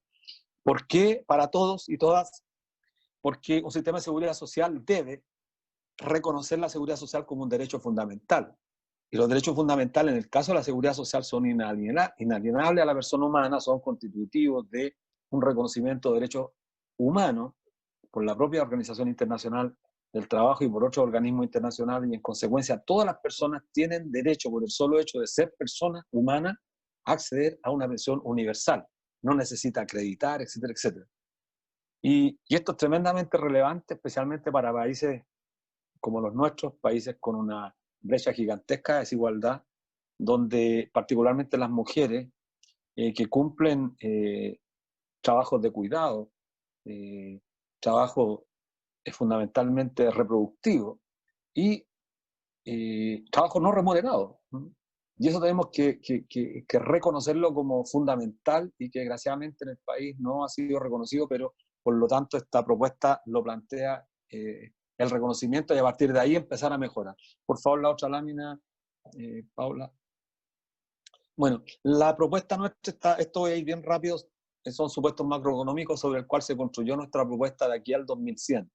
¿Por qué para todos y todas? Porque un sistema de seguridad social debe reconocer la seguridad social como un derecho fundamental. Y los derechos fundamentales, en el caso de la seguridad social, son inalienables a la persona humana, son constitutivos de un reconocimiento de derechos humanos por la propia Organización Internacional del Trabajo y por otros organismos internacionales, y en consecuencia todas las personas tienen derecho, por el solo hecho de ser personas humanas, a acceder a una pensión universal. No necesita acreditar, etcétera, etcétera. Y esto es tremendamente relevante, especialmente para países como los nuestros, países con una brecha gigantesca de desigualdad, donde particularmente las mujeres que cumplen trabajos de cuidado, trabajo fundamentalmente reproductivo y trabajo no remunerado. Y eso tenemos que reconocerlo como fundamental y que desgraciadamente en el país no ha sido reconocido, pero por lo tanto esta propuesta lo plantea el reconocimiento y a partir de ahí empezar a mejorar. Por favor, la otra lámina, Paula. Bueno, la propuesta nuestra está, esto voy a ir bien rápido, son supuestos macroeconómicos sobre el cual se construyó nuestra propuesta de aquí al 2100.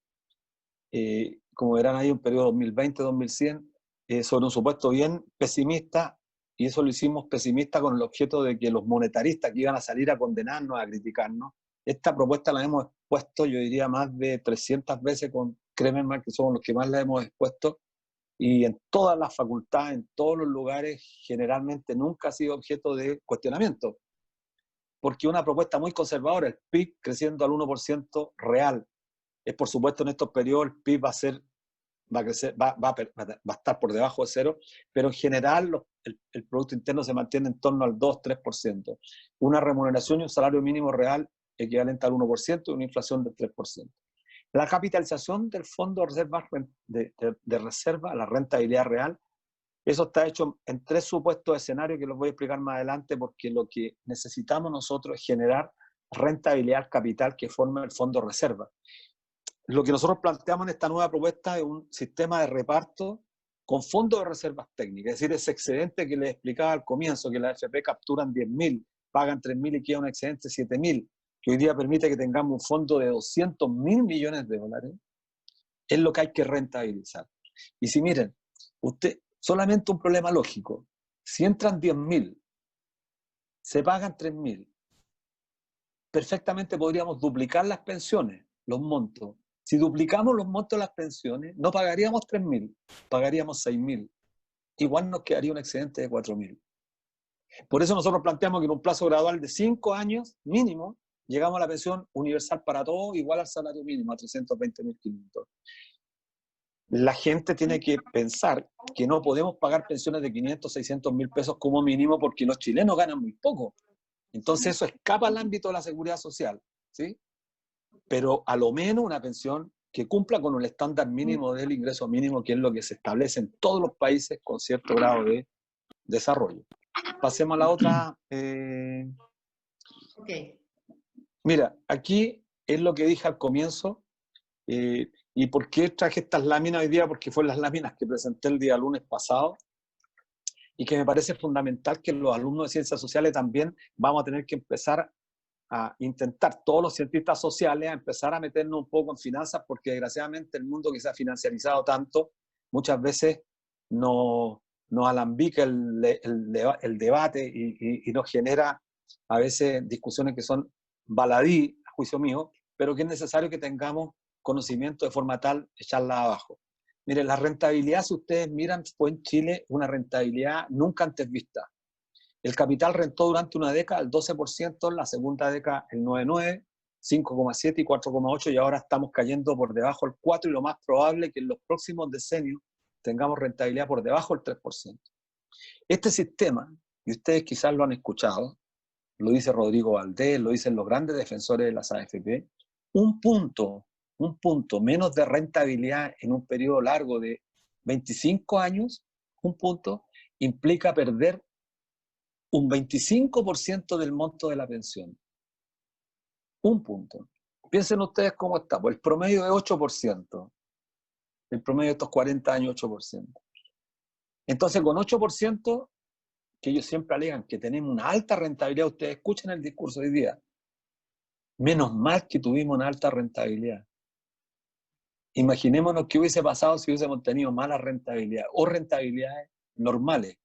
Como verán ahí, un periodo 2020-2100, sobre un supuesto bien pesimista, y eso lo hicimos pesimista con el objeto de que los monetaristas que iban a salir a condenarnos, a criticarnos, esta propuesta la hemos expuesto, yo diría, más de 300 veces con Kremerman, que somos los que más la hemos expuesto, y en todas las facultades, en todos los lugares, generalmente nunca ha sido objeto de cuestionamiento, porque una propuesta muy conservadora, el PIB creciendo al 1% real, es por supuesto en estos periodos el PIB va a estar por debajo de cero, pero en general el Producto Interno se mantiene en torno al 2-3%. Una remuneración y un salario mínimo real equivalente al 1% y una inflación del 3%. La capitalización del Fondo de Reserva, la rentabilidad real, eso está hecho en 3 supuestos de escenarios que los voy a explicar más adelante, porque lo que necesitamos nosotros es generar rentabilidad al capital que forma el fondo de reserva. Lo que nosotros planteamos en esta nueva propuesta es un sistema de reparto con fondos de reservas técnicas, es decir, ese excedente que les explicaba al comienzo, que las AFP capturan 10.000, pagan 3.000 y queda un excedente de 7.000, que hoy día permite que tengamos un fondo de 200.000 millones de dólares, es lo que hay que rentabilizar. Y si miren, solamente un problema lógico, si entran 10.000, se pagan 3.000, perfectamente podríamos duplicar las pensiones, los montos. Si duplicamos los montos de las pensiones, no pagaríamos 3.000, pagaríamos 6.000. Igual nos quedaría un excedente de 4.000. Por eso nosotros planteamos que en un plazo gradual de 5 años mínimo, llegamos a la pensión universal para todos, igual al salario mínimo, a 320.500. La gente tiene que pensar que no podemos pagar pensiones de 500, 600.000 pesos como mínimo porque los chilenos ganan muy poco. Entonces eso escapa al ámbito de la seguridad social, ¿sí? Pero a lo menos una pensión que cumpla con el estándar mínimo del ingreso mínimo, que es lo que se establece en todos los países con cierto grado de desarrollo. Pasemos a la otra. Okay. Mira, aquí es lo que dije al comienzo. ¿Y por qué traje estas láminas hoy día? Porque fueron las láminas que presenté el día lunes pasado y que me parece fundamental que los alumnos de ciencias sociales también vamos a tener que empezar a intentar, todos los cientistas sociales, a empezar a meternos un poco en finanzas, porque desgraciadamente el mundo que se ha financiarizado tanto, muchas veces nos alambica el debate y nos genera a veces discusiones que son baladí, a juicio mío, pero que es necesario que tengamos conocimiento de forma tal echarla abajo. Miren, la rentabilidad, si ustedes miran, fue en Chile una rentabilidad nunca antes vista. El capital rentó durante una década el 12%, en la segunda década el 9,9%, 5,7% y 4,8%, y ahora estamos cayendo por debajo del 4%, y lo más probable es que en los próximos decenios tengamos rentabilidad por debajo del 3%. Este sistema, y ustedes quizás lo han escuchado, lo dice Rodrigo Valdés, lo dicen los grandes defensores de las AFP, un punto menos de rentabilidad en un periodo largo de 25 años, un punto, implica perder un 25% del monto de la pensión. Un punto. Piensen ustedes cómo está. Pues el promedio es 8%. El promedio de estos 40 años, 8%. Entonces, con 8%, que ellos siempre alegan que tenemos una alta rentabilidad, ustedes escuchan el discurso de hoy día. Menos mal que tuvimos una alta rentabilidad. Imaginémonos qué hubiese pasado si hubiésemos tenido mala rentabilidad o rentabilidades normales,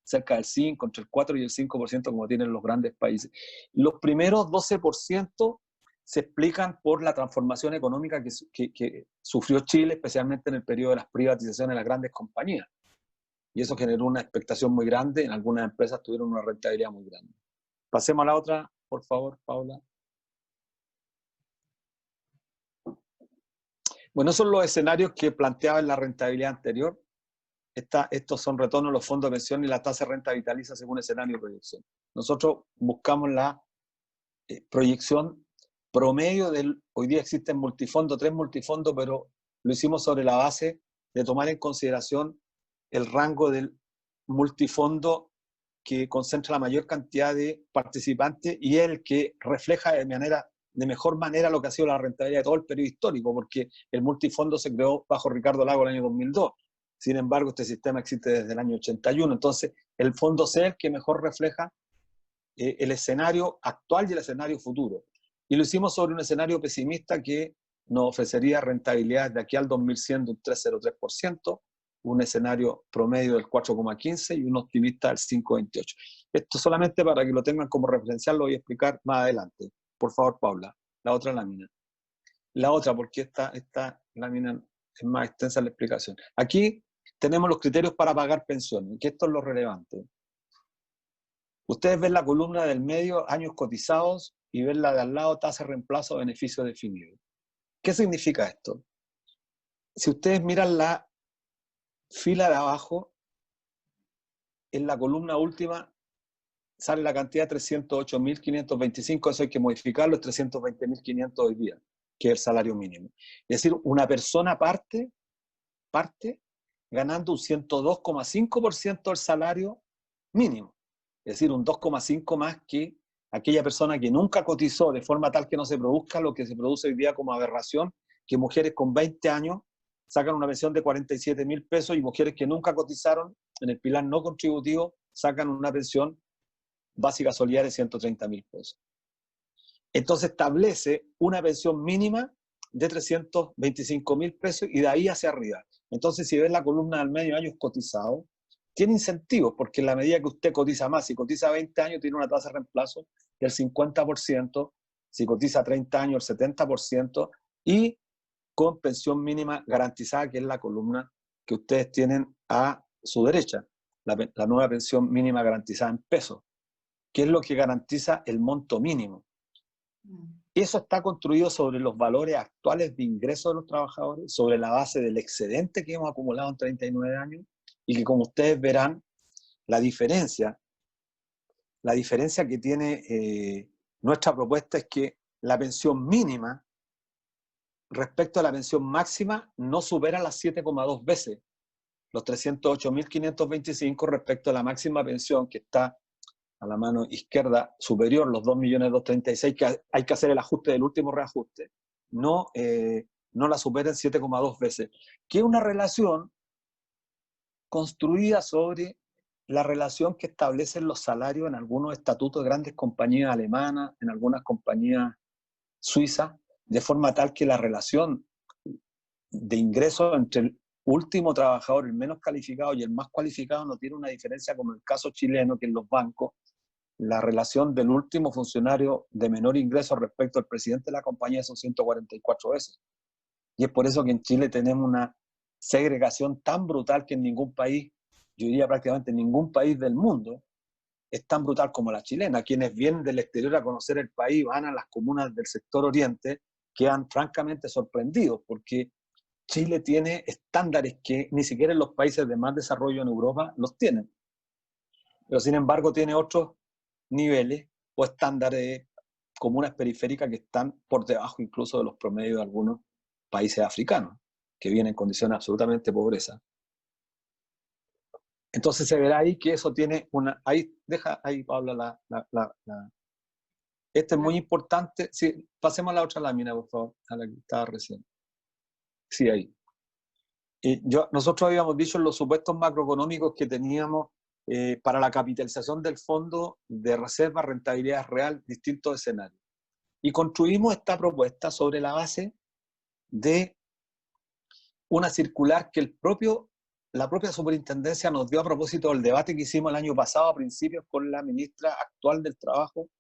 cerca del 5, entre el 4 y el 5% como tienen los grandes países. Los primeros 12% se explican por la transformación económica que sufrió Chile, especialmente en el periodo de las privatizaciones de las grandes compañías. Y eso generó una expectación muy grande, en algunas empresas tuvieron una rentabilidad muy grande. Pasemos a la otra, por favor, Paula. Bueno, esos son los escenarios que planteaba en la rentabilidad anterior. Estos son retornos de los fondos de pensión y la tasa de renta vitaliza según escenario de proyección. Nosotros buscamos la proyección promedio del, hoy día existen multifondos, 3 multifondos, pero lo hicimos sobre la base de tomar en consideración el rango del multifondo que concentra la mayor cantidad de participantes y el que refleja de mejor manera lo que ha sido la rentabilidad de todo el periodo histórico, porque el multifondo se creó bajo Ricardo Lagos el año 2002. Sin embargo, este sistema existe desde el año 81. Entonces, el fondo C es el que mejor refleja el escenario actual y el escenario futuro. Y lo hicimos sobre un escenario pesimista que nos ofrecería rentabilidad de aquí al 2100 de un 3,03%, un escenario promedio del 4,15% y un optimista del 5,28%. Esto solamente para que lo tengan como referencial, lo voy a explicar más adelante. Por favor, Paula, la otra lámina. La otra, porque esta lámina es más extensa la explicación. Aquí tenemos los criterios para pagar pensiones, que esto es lo relevante. Ustedes ven la columna del medio, años cotizados, y ven la de al lado, tasa de reemplazo, beneficio definido. ¿Qué significa esto? Si ustedes miran la fila de abajo, en la columna última sale la cantidad 308.525, eso hay que modificarlo, es 320.500 hoy día, que es el salario mínimo. Es decir, una persona parte ganando un 102,5% del salario mínimo. Es decir, un 2,5 más que aquella persona que nunca cotizó de forma tal que no se produzca lo que se produce hoy día como aberración, que mujeres con 20 años sacan una pensión de 47.000 pesos y mujeres que nunca cotizaron en el pilar no contributivo sacan una pensión básica solidaria de 130.000 pesos. Entonces establece una pensión mínima de 325.000 pesos y de ahí hacia arriba. Entonces, si ves la columna del medio años cotizado, tiene incentivos, porque en la medida que usted cotiza más, si cotiza 20 años, tiene una tasa de reemplazo del 50%, si cotiza 30 años, el 70%, y con pensión mínima garantizada, que es la columna que ustedes tienen a su derecha, la nueva pensión mínima garantizada en pesos, que es lo que garantiza el monto mínimo. Eso está construido sobre los valores actuales de ingresos de los trabajadores, sobre la base del excedente que hemos acumulado en 39 años, y que, como ustedes verán, la diferencia que tiene nuestra propuesta es que la pensión mínima respecto a la pensión máxima no supera las 7,2 veces, los 308.525 respecto a la máxima pensión que está a la mano izquierda superior, los 2.236.000, que hay que hacer el ajuste del último reajuste, no la supera en 7,2 veces, que es una relación construida sobre la relación que establecen los salarios en algunos estatutos de grandes compañías alemanas, en algunas compañías suizas, de forma tal que la relación de ingresos entre el último trabajador, el menos calificado, y el más cualificado no tiene una diferencia como en el caso chileno, que en los bancos la relación del último funcionario de menor ingreso respecto al presidente de la compañía son 144 veces. Y es por eso que en Chile tenemos una segregación tan brutal que en ningún país, yo diría prácticamente en ningún país del mundo, es tan brutal como la chilena. Quienes vienen del exterior a conocer el país, van a las comunas del sector oriente, quedan francamente sorprendidos, porque Chile tiene estándares que ni siquiera en los países de más desarrollo en Europa los tienen. Pero sin embargo tiene otros niveles o estándares comunas periféricas que están por debajo incluso de los promedios de algunos países africanos, que vienen en condiciones absolutamente de pobreza. Entonces se verá ahí que eso tiene una... Deja ahí, Paula, Este es muy importante. Sí, pasemos a la otra lámina, por favor, a la que estaba recién. Sí, ahí. Nosotros habíamos dicho en los supuestos macroeconómicos que teníamos para la capitalización del fondo de reserva, rentabilidad real, distintos escenarios. Y construimos esta propuesta sobre la base de una circular que la propia superintendencia nos dio a propósito del debate que hicimos el año pasado a principios con la ministra actual del Trabajo,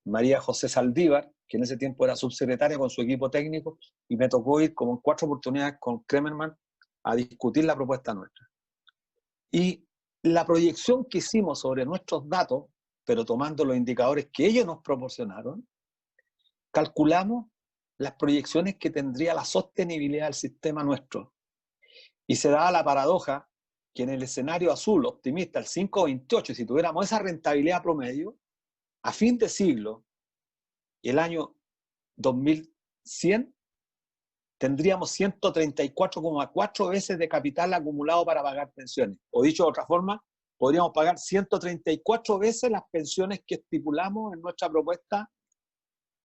María José Saldívar, que en ese tiempo era subsecretaria con su equipo técnico, y me tocó ir como en 4 oportunidades con Kremerman a discutir la propuesta nuestra. Y la proyección que hicimos sobre nuestros datos, pero tomando los indicadores que ellos nos proporcionaron, calculamos las proyecciones que tendría la sostenibilidad del sistema nuestro. Y se daba la paradoja que en el escenario azul optimista, el 5,28, si tuviéramos esa rentabilidad promedio, a fin de siglo, el año 2100, tendríamos 134,4 veces de capital acumulado para pagar pensiones. O dicho de otra forma, podríamos pagar 134 veces las pensiones que estipulamos en nuestra propuesta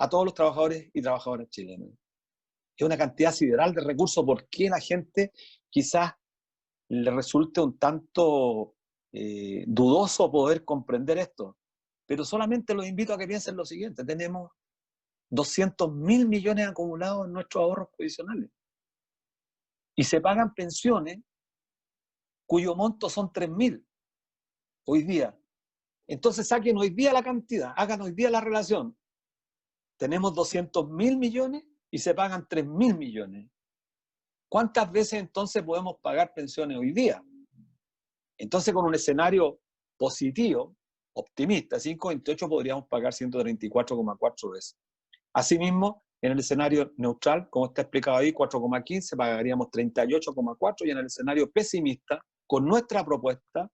a todos los trabajadores y trabajadoras chilenos. Es una cantidad sideral de recursos. ¿Por qué la gente quizás le resulte un tanto dudoso poder comprender esto? Pero solamente los invito a que piensen lo siguiente: tenemos 200.000 millones acumulados en nuestros ahorros provisionales y se pagan pensiones cuyo monto son 3.000 hoy día. Entonces saquen hoy día la cantidad, hagan hoy día la relación. Tenemos 200.000 millones y se pagan 3.000 millones. ¿Cuántas veces entonces podemos pagar pensiones hoy día? Entonces, con un escenario positivo, optimista, 5,28, podríamos pagar 134,4 veces. Asimismo, en el escenario neutral, como está explicado ahí, 4,15, pagaríamos 38,4, y en el escenario pesimista, con nuestra propuesta,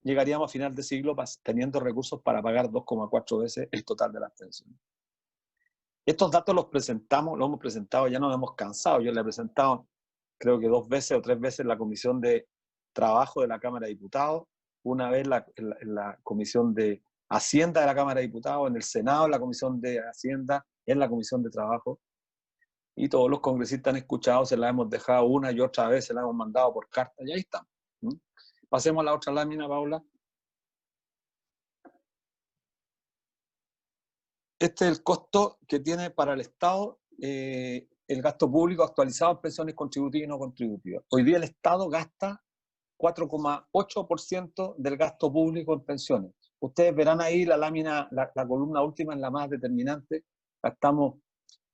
llegaríamos a final de siglo teniendo recursos para pagar 2,4 veces el total de las pensiones. Estos datos los hemos presentado, ya nos hemos cansado. Yo le he presentado, creo que 2 veces o 3 veces en la Comisión de Trabajo de la Cámara de Diputados, una vez en la Comisión de Hacienda de la Cámara de Diputados, en el Senado, en la Comisión de Hacienda, en la Comisión de Trabajo. Y todos los congresistas han escuchado, se la hemos dejado una y otra vez, se la hemos mandado por carta, y ahí estamos. Pasemos a la otra lámina, Paula. Este es el costo que tiene para el Estado el gasto público actualizado en pensiones contributivas y no contributivas. Hoy día el Estado gasta 4,8% del gasto público en pensiones. Ustedes verán ahí la lámina, la columna última es la más determinante. Gastamos,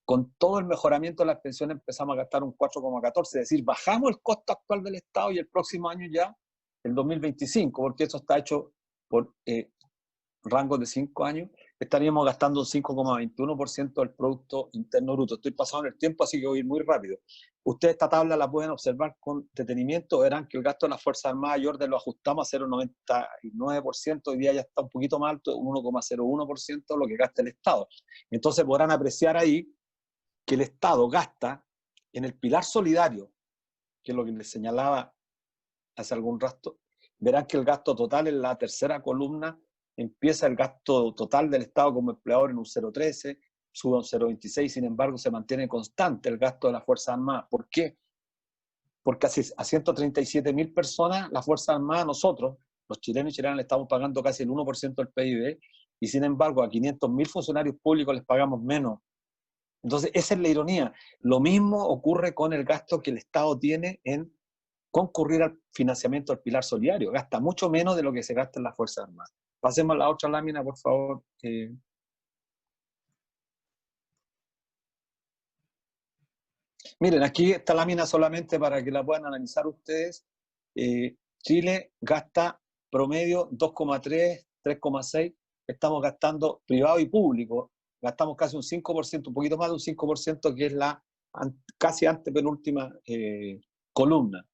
con todo el mejoramiento de las pensiones, empezamos a gastar un 4,14%, es decir, bajamos el costo actual del Estado y el próximo año ya, el 2025, porque eso está hecho por rangos de 5 años, estaríamos gastando un 5,21% del Producto Interno Bruto. Estoy pasando el tiempo, así que voy a ir muy rápido. Ustedes esta tabla la pueden observar con detenimiento, verán que el gasto de las Fuerzas Armadas y Orden lo ajustamos a 0,99%, hoy día ya está un poquito más alto, 1,01% lo que gasta el Estado. Entonces podrán apreciar ahí que el Estado gasta en el pilar solidario, que es lo que les señalaba hace algún rato, verán que el gasto total en la tercera columna empieza el gasto total del Estado como empleador en un 0,13, sube a un 0,26, sin embargo se mantiene constante el gasto de las Fuerzas Armadas. ¿Por qué? Porque a 137.000 personas, las Fuerzas Armadas, nosotros, los chilenos y chilenas, le estamos pagando casi el 1% del PIB, y sin embargo a 500.000 funcionarios públicos les pagamos menos. Entonces esa es la ironía. Lo mismo ocurre con el gasto que el Estado tiene en concurrir al financiamiento del pilar solidario. Gasta mucho menos de lo que se gasta en las Fuerzas Armadas. Pasemos a la otra lámina, por favor. Miren, aquí esta lámina solamente para que la puedan analizar ustedes. Chile gasta promedio 2,3, 3,6. Estamos gastando privado y público. Gastamos casi un 5%, un poquito más de un 5%, que es la casi antepenúltima columna.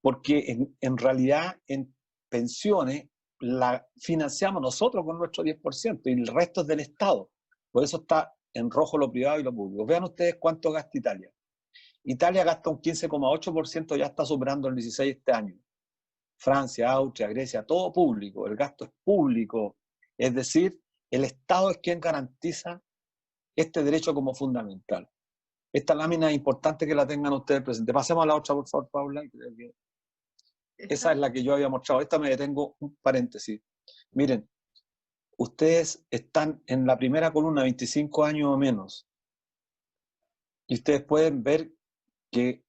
Porque en realidad en pensiones la financiamos nosotros con nuestro 10% y el resto es del Estado. Por eso está en rojo lo privado y lo público. Vean ustedes cuánto gasta Italia. Italia gasta un 15,8%, ya está superando el 16% este año. Francia, Austria, Grecia, todo público. El gasto es público. Es decir, el Estado es quien garantiza este derecho como fundamental. Esta lámina es importante que la tengan ustedes presente. Pasemos a la otra, por favor, Paula. Creo que esa es la que yo había mostrado. Esta me detengo un paréntesis. Miren, ustedes están en la primera columna, 25 años o menos. Y ustedes pueden ver que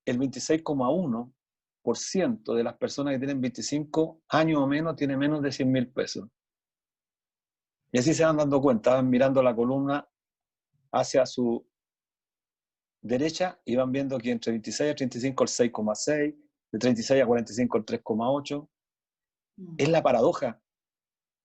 el 26,1% de las personas que tienen 25 años o menos tiene menos de 100.000 pesos. Y así se van dando cuenta, van mirando la columna hacia su derecha y van viendo que entre 26 a 35 el 6,6, de 36 a 45 el 3,8. Es la paradoja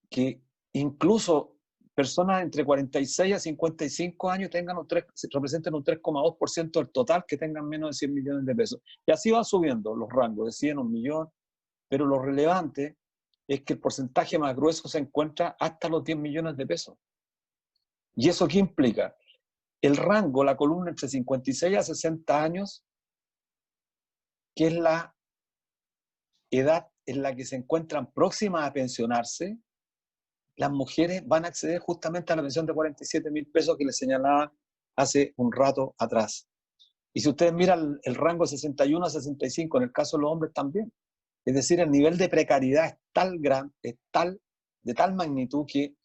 que incluso personas entre 46 a 55 años representen un 3,2% del total que tengan menos de 100 millones de pesos. Y así van subiendo los rangos de 100 a 1 millón, pero lo relevante es que el porcentaje más grueso se encuentra hasta los 10 millones de pesos. ¿Y eso qué implica? El rango, la columna entre 56 a 60 años, que es la edad en la que se encuentran próximas a pensionarse, las mujeres van a acceder justamente a la pensión de 47.000 pesos que les señalaba hace un rato atrás. Y si ustedes miran el rango de 61 a 65, en el caso de los hombres también. Es decir, el nivel de precariedad es de tal magnitud que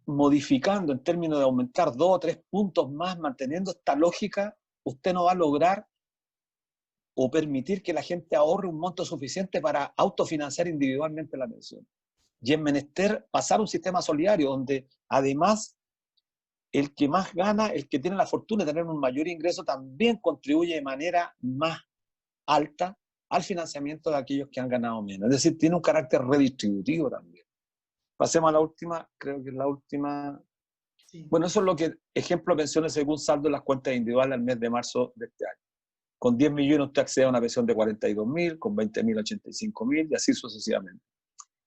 modificando en términos de aumentar 2 o 3 puntos más, manteniendo esta lógica, usted no va a lograr o permitir que la gente ahorre un monto suficiente para autofinanciar individualmente la pensión. Y es menester pasar un sistema solidario donde además el que más gana, el que tiene la fortuna de tener un mayor ingreso, también contribuye de manera más alta al financiamiento de aquellos que han ganado menos. Es decir, tiene un carácter redistributivo también. Pasemos a la última, creo que es la última. Sí. Bueno, eso es lo que, ejemplo de pensiones según saldo de las cuentas individuales al mes de marzo de este año. Con 10 millones usted accede a una pensión de 42.000, con 20.000, 85.000 y así sucesivamente.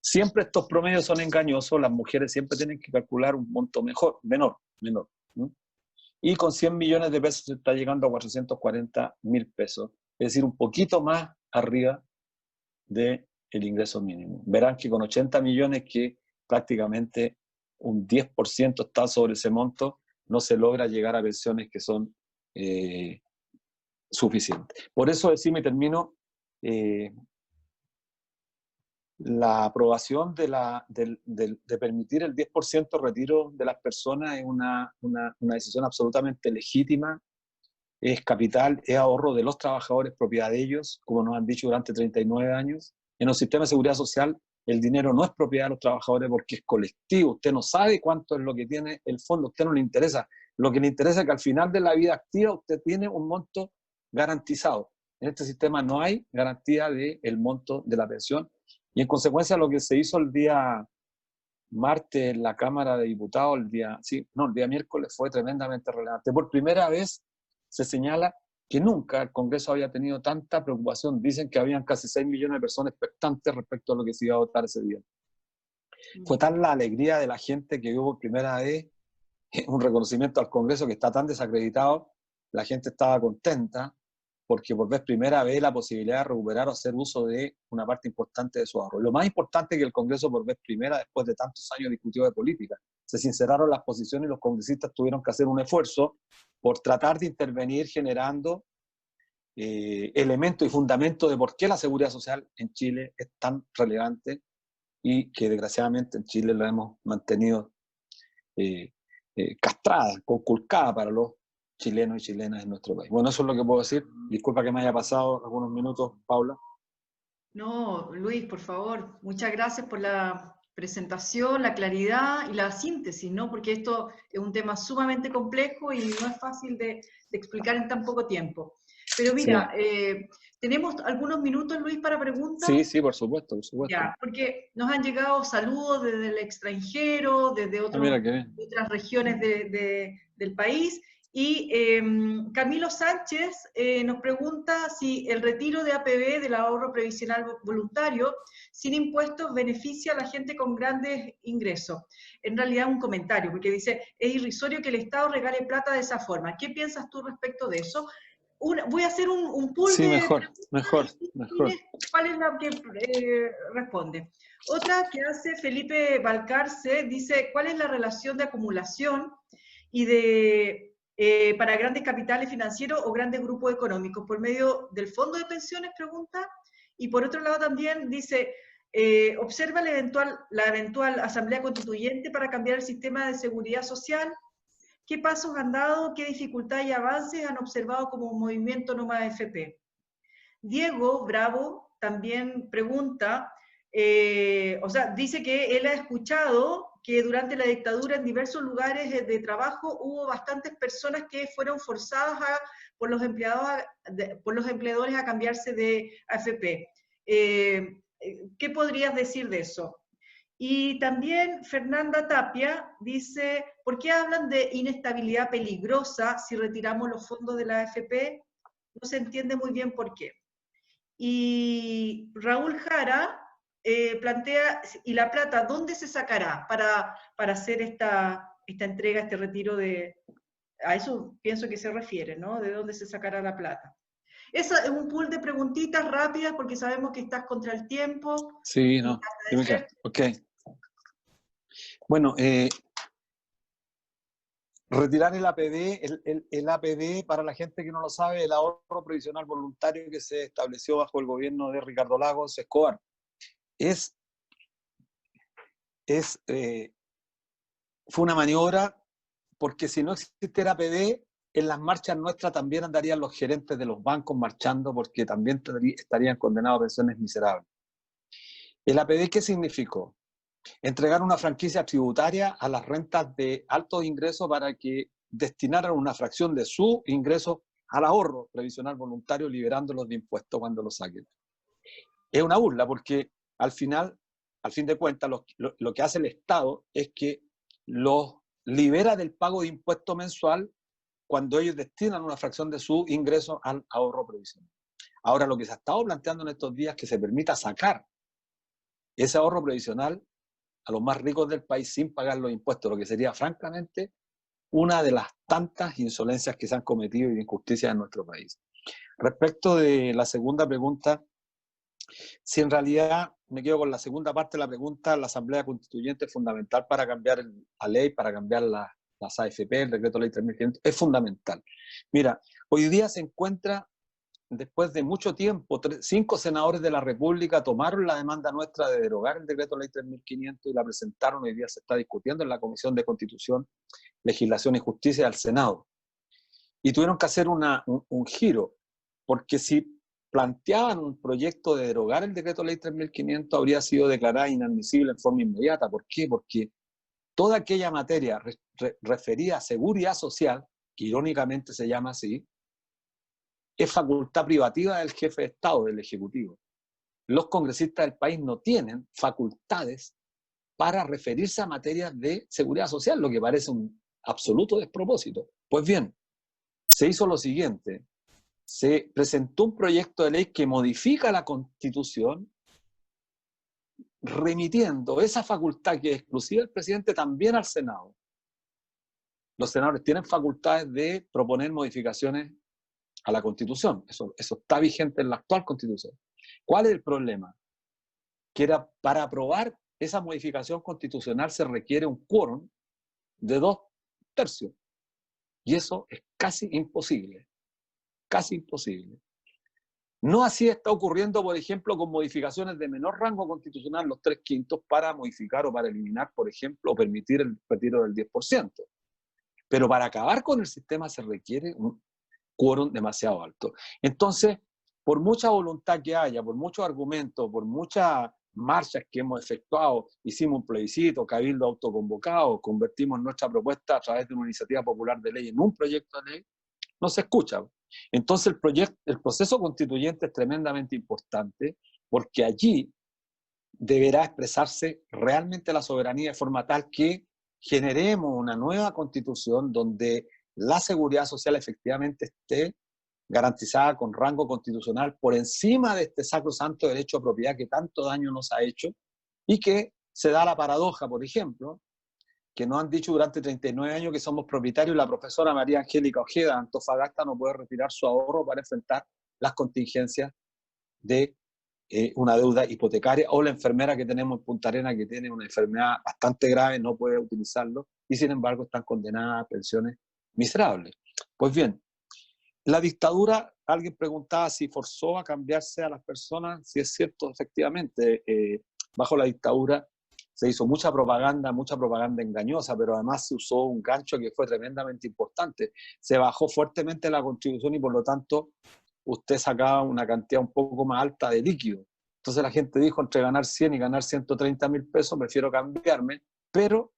Siempre estos promedios son engañosos, las mujeres siempre tienen que calcular un monto menor. Y con 100 millones de pesos se está llegando a 440.000 pesos, es decir, un poquito más arriba de el ingreso mínimo. Verán que con 80 millones, que prácticamente un 10% está sobre ese monto, no se logra llegar a pensiones que son suficientes. Por eso decimos, y termino, la aprobación de permitir el 10% retiro de las personas es una decisión absolutamente legítima, es capital, es ahorro de los trabajadores, propiedad de ellos, como nos han dicho durante 39 años. En el sistema de seguridad social, el dinero no es propiedad de los trabajadores porque es colectivo. Usted no sabe cuánto es lo que tiene el fondo, a usted no le interesa. Lo que le interesa es que al final de la vida activa usted tiene un monto garantizado. En este sistema no hay garantía del monto de la pensión. Y en consecuencia, lo que se hizo el día martes en la Cámara de Diputados, el día miércoles, fue tremendamente relevante. Por primera vez se señala que nunca el Congreso había tenido tanta preocupación. Dicen que habían casi 6 millones de personas expectantes respecto a lo que se iba a votar ese día. Fue tal la alegría de la gente que hubo por primera vez un reconocimiento al Congreso que está tan desacreditado. La gente estaba contenta porque por vez primera vez la posibilidad de recuperar o hacer uso de una parte importante de su ahorro. Lo más importante es que el Congreso por vez primera, después de tantos años discutió de política, se sinceraron las posiciones y los congresistas tuvieron que hacer un esfuerzo por tratar de intervenir generando elementos y fundamentos de por qué la seguridad social en Chile es tan relevante y que desgraciadamente en Chile la hemos mantenido castrada, conculcada para los chilenos y chilenas en nuestro país. Bueno, eso es lo que puedo decir. Disculpa que me haya pasado algunos minutos, Paula. No, Luis, por favor, muchas gracias por la presentación, la claridad y la síntesis, ¿no? Porque esto es un tema sumamente complejo y no es fácil de explicar en tan poco tiempo. Pero mira, sí. ¿Tenemos algunos minutos, Luis, para preguntas? Sí, sí, por supuesto, por supuesto. Ya, porque nos han llegado saludos desde el extranjero, desde otras regiones del país. Y Camilo Sánchez nos pregunta si el retiro de APB, del ahorro previsional voluntario, sin impuestos, beneficia a la gente con grandes ingresos. En realidad un comentario, porque dice, es irrisorio que el Estado regale plata de esa forma. ¿Qué piensas tú respecto de eso? Voy a hacer un pool sí, de... mejor. ¿Cuál es la que responde? Otra que hace Felipe Balcarce, dice, ¿cuál es la relación de acumulación y para grandes capitales financieros o grandes grupos económicos? ¿Por medio del fondo de pensiones? Pregunta. Y por otro lado también dice, observa la eventual asamblea constituyente para cambiar el sistema de seguridad social. ¿Qué pasos han dado? ¿Qué dificultades y avances han observado como movimiento No Más AFP? Diego Bravo también pregunta, dice que él ha escuchado que durante la dictadura en diversos lugares de trabajo hubo bastantes personas que fueron forzadas por los empleadores a cambiarse de AFP. ¿Qué podrías decir de eso? Y también Fernanda Tapia dice, ¿por qué hablan de inestabilidad peligrosa si retiramos los fondos de la AFP? No se entiende muy bien por qué. Y Raúl Jara plantea, ¿y la plata dónde se sacará para hacer esta entrega, este retiro de... A eso pienso que se refiere, ¿no? ¿De dónde se sacará la plata? Eso es un pool de preguntitas rápidas porque sabemos que estás contra el tiempo. Sí, no. Ok. Bueno, retirar el APB, el APB, para la gente que no lo sabe, el ahorro previsional voluntario que se estableció bajo el gobierno de Ricardo Lagos Escobar, fue una maniobra porque si no existiera APB, en las marchas nuestras también andarían los gerentes de los bancos marchando porque también estarían condenados a pensiones miserables. ¿El APB qué significó? Entregar una franquicia tributaria a las rentas de altos ingresos para que destinaran una fracción de su ingreso al ahorro previsional voluntario, liberándolos de impuestos cuando los saquen. Es una burla porque al final, al fin de cuentas, lo que hace el Estado es que los libera del pago de impuesto mensual cuando ellos destinan una fracción de su ingreso al ahorro previsional. Ahora, lo que se ha estado planteando en estos días es que se permita sacar ese ahorro previsional a los más ricos del país sin pagar los impuestos, lo que sería francamente una de las tantas insolencias que se han cometido y injusticias en nuestro país. Respecto de la segunda pregunta, si en realidad me quedo con la segunda parte de la pregunta. La Asamblea Constituyente es fundamental para cambiar la ley, para cambiar las AFP, el decreto ley 3.500, es fundamental. Mira, hoy día se encuentra, después de mucho tiempo, 5 senadores de la República tomaron la demanda nuestra de derogar el decreto ley 3.500 y la presentaron. Hoy día se está discutiendo en la Comisión de Constitución, Legislación y Justicia del Senado. Y tuvieron que hacer un giro, porque si planteaban un proyecto de derogar el decreto ley 3.500, habría sido declarada inadmisible en forma inmediata. ¿Por qué? Porque toda aquella materia referida a seguridad social, que irónicamente se llama así, es facultad privativa del jefe de Estado, del Ejecutivo. Los congresistas del país no tienen facultades para referirse a materias de seguridad social, lo que parece un absoluto despropósito. Pues bien, se hizo lo siguiente: se presentó un proyecto de ley que modifica la Constitución, remitiendo esa facultad que es exclusiva del presidente también al Senado. Los senadores tienen facultades de proponer modificaciones a la Constitución. Eso está vigente en la actual Constitución. ¿Cuál es el problema? Que para aprobar esa modificación constitucional se requiere un quórum de 2/3. Y eso es casi imposible. Casi imposible. No así está ocurriendo, por ejemplo, con modificaciones de menor rango constitucional, los 3/5, para modificar o para eliminar, por ejemplo, o permitir el retiro del 10%. Pero para acabar con el sistema se requiere un quórum demasiado alto. Entonces, por mucha voluntad que haya, por muchos argumentos, por muchas marchas que hemos efectuado, hicimos un plebiscito, cabildo autoconvocado, convertimos nuestra propuesta a través de una iniciativa popular de ley en un proyecto de ley, no se escucha. Entonces el proceso constituyente es tremendamente importante, porque allí deberá expresarse realmente la soberanía de forma tal que generemos una nueva constitución donde la seguridad social efectivamente esté garantizada con rango constitucional por encima de este sacrosanto derecho a propiedad que tanto daño nos ha hecho, y que se da la paradoja, por ejemplo, que nos han dicho durante 39 años que somos propietarios. La profesora María Angélica Ojeda de Antofagasta no puede retirar su ahorro para enfrentar las contingencias de una deuda hipotecaria, o la enfermera que tenemos en Punta Arenas, que tiene una enfermedad bastante grave, no puede utilizarlo, y sin embargo están condenadas a pensiones miserables. Pues bien, la dictadura, alguien preguntaba si forzó a cambiarse a las personas. Si es cierto, efectivamente, bajo la dictadura se hizo mucha propaganda engañosa, pero además se usó un gancho que fue tremendamente importante. Se bajó fuertemente la contribución y por lo tanto usted sacaba una cantidad un poco más alta de líquido. Entonces la gente dijo, entre ganar 100 y ganar 130.000 pesos, prefiero cambiarme, pero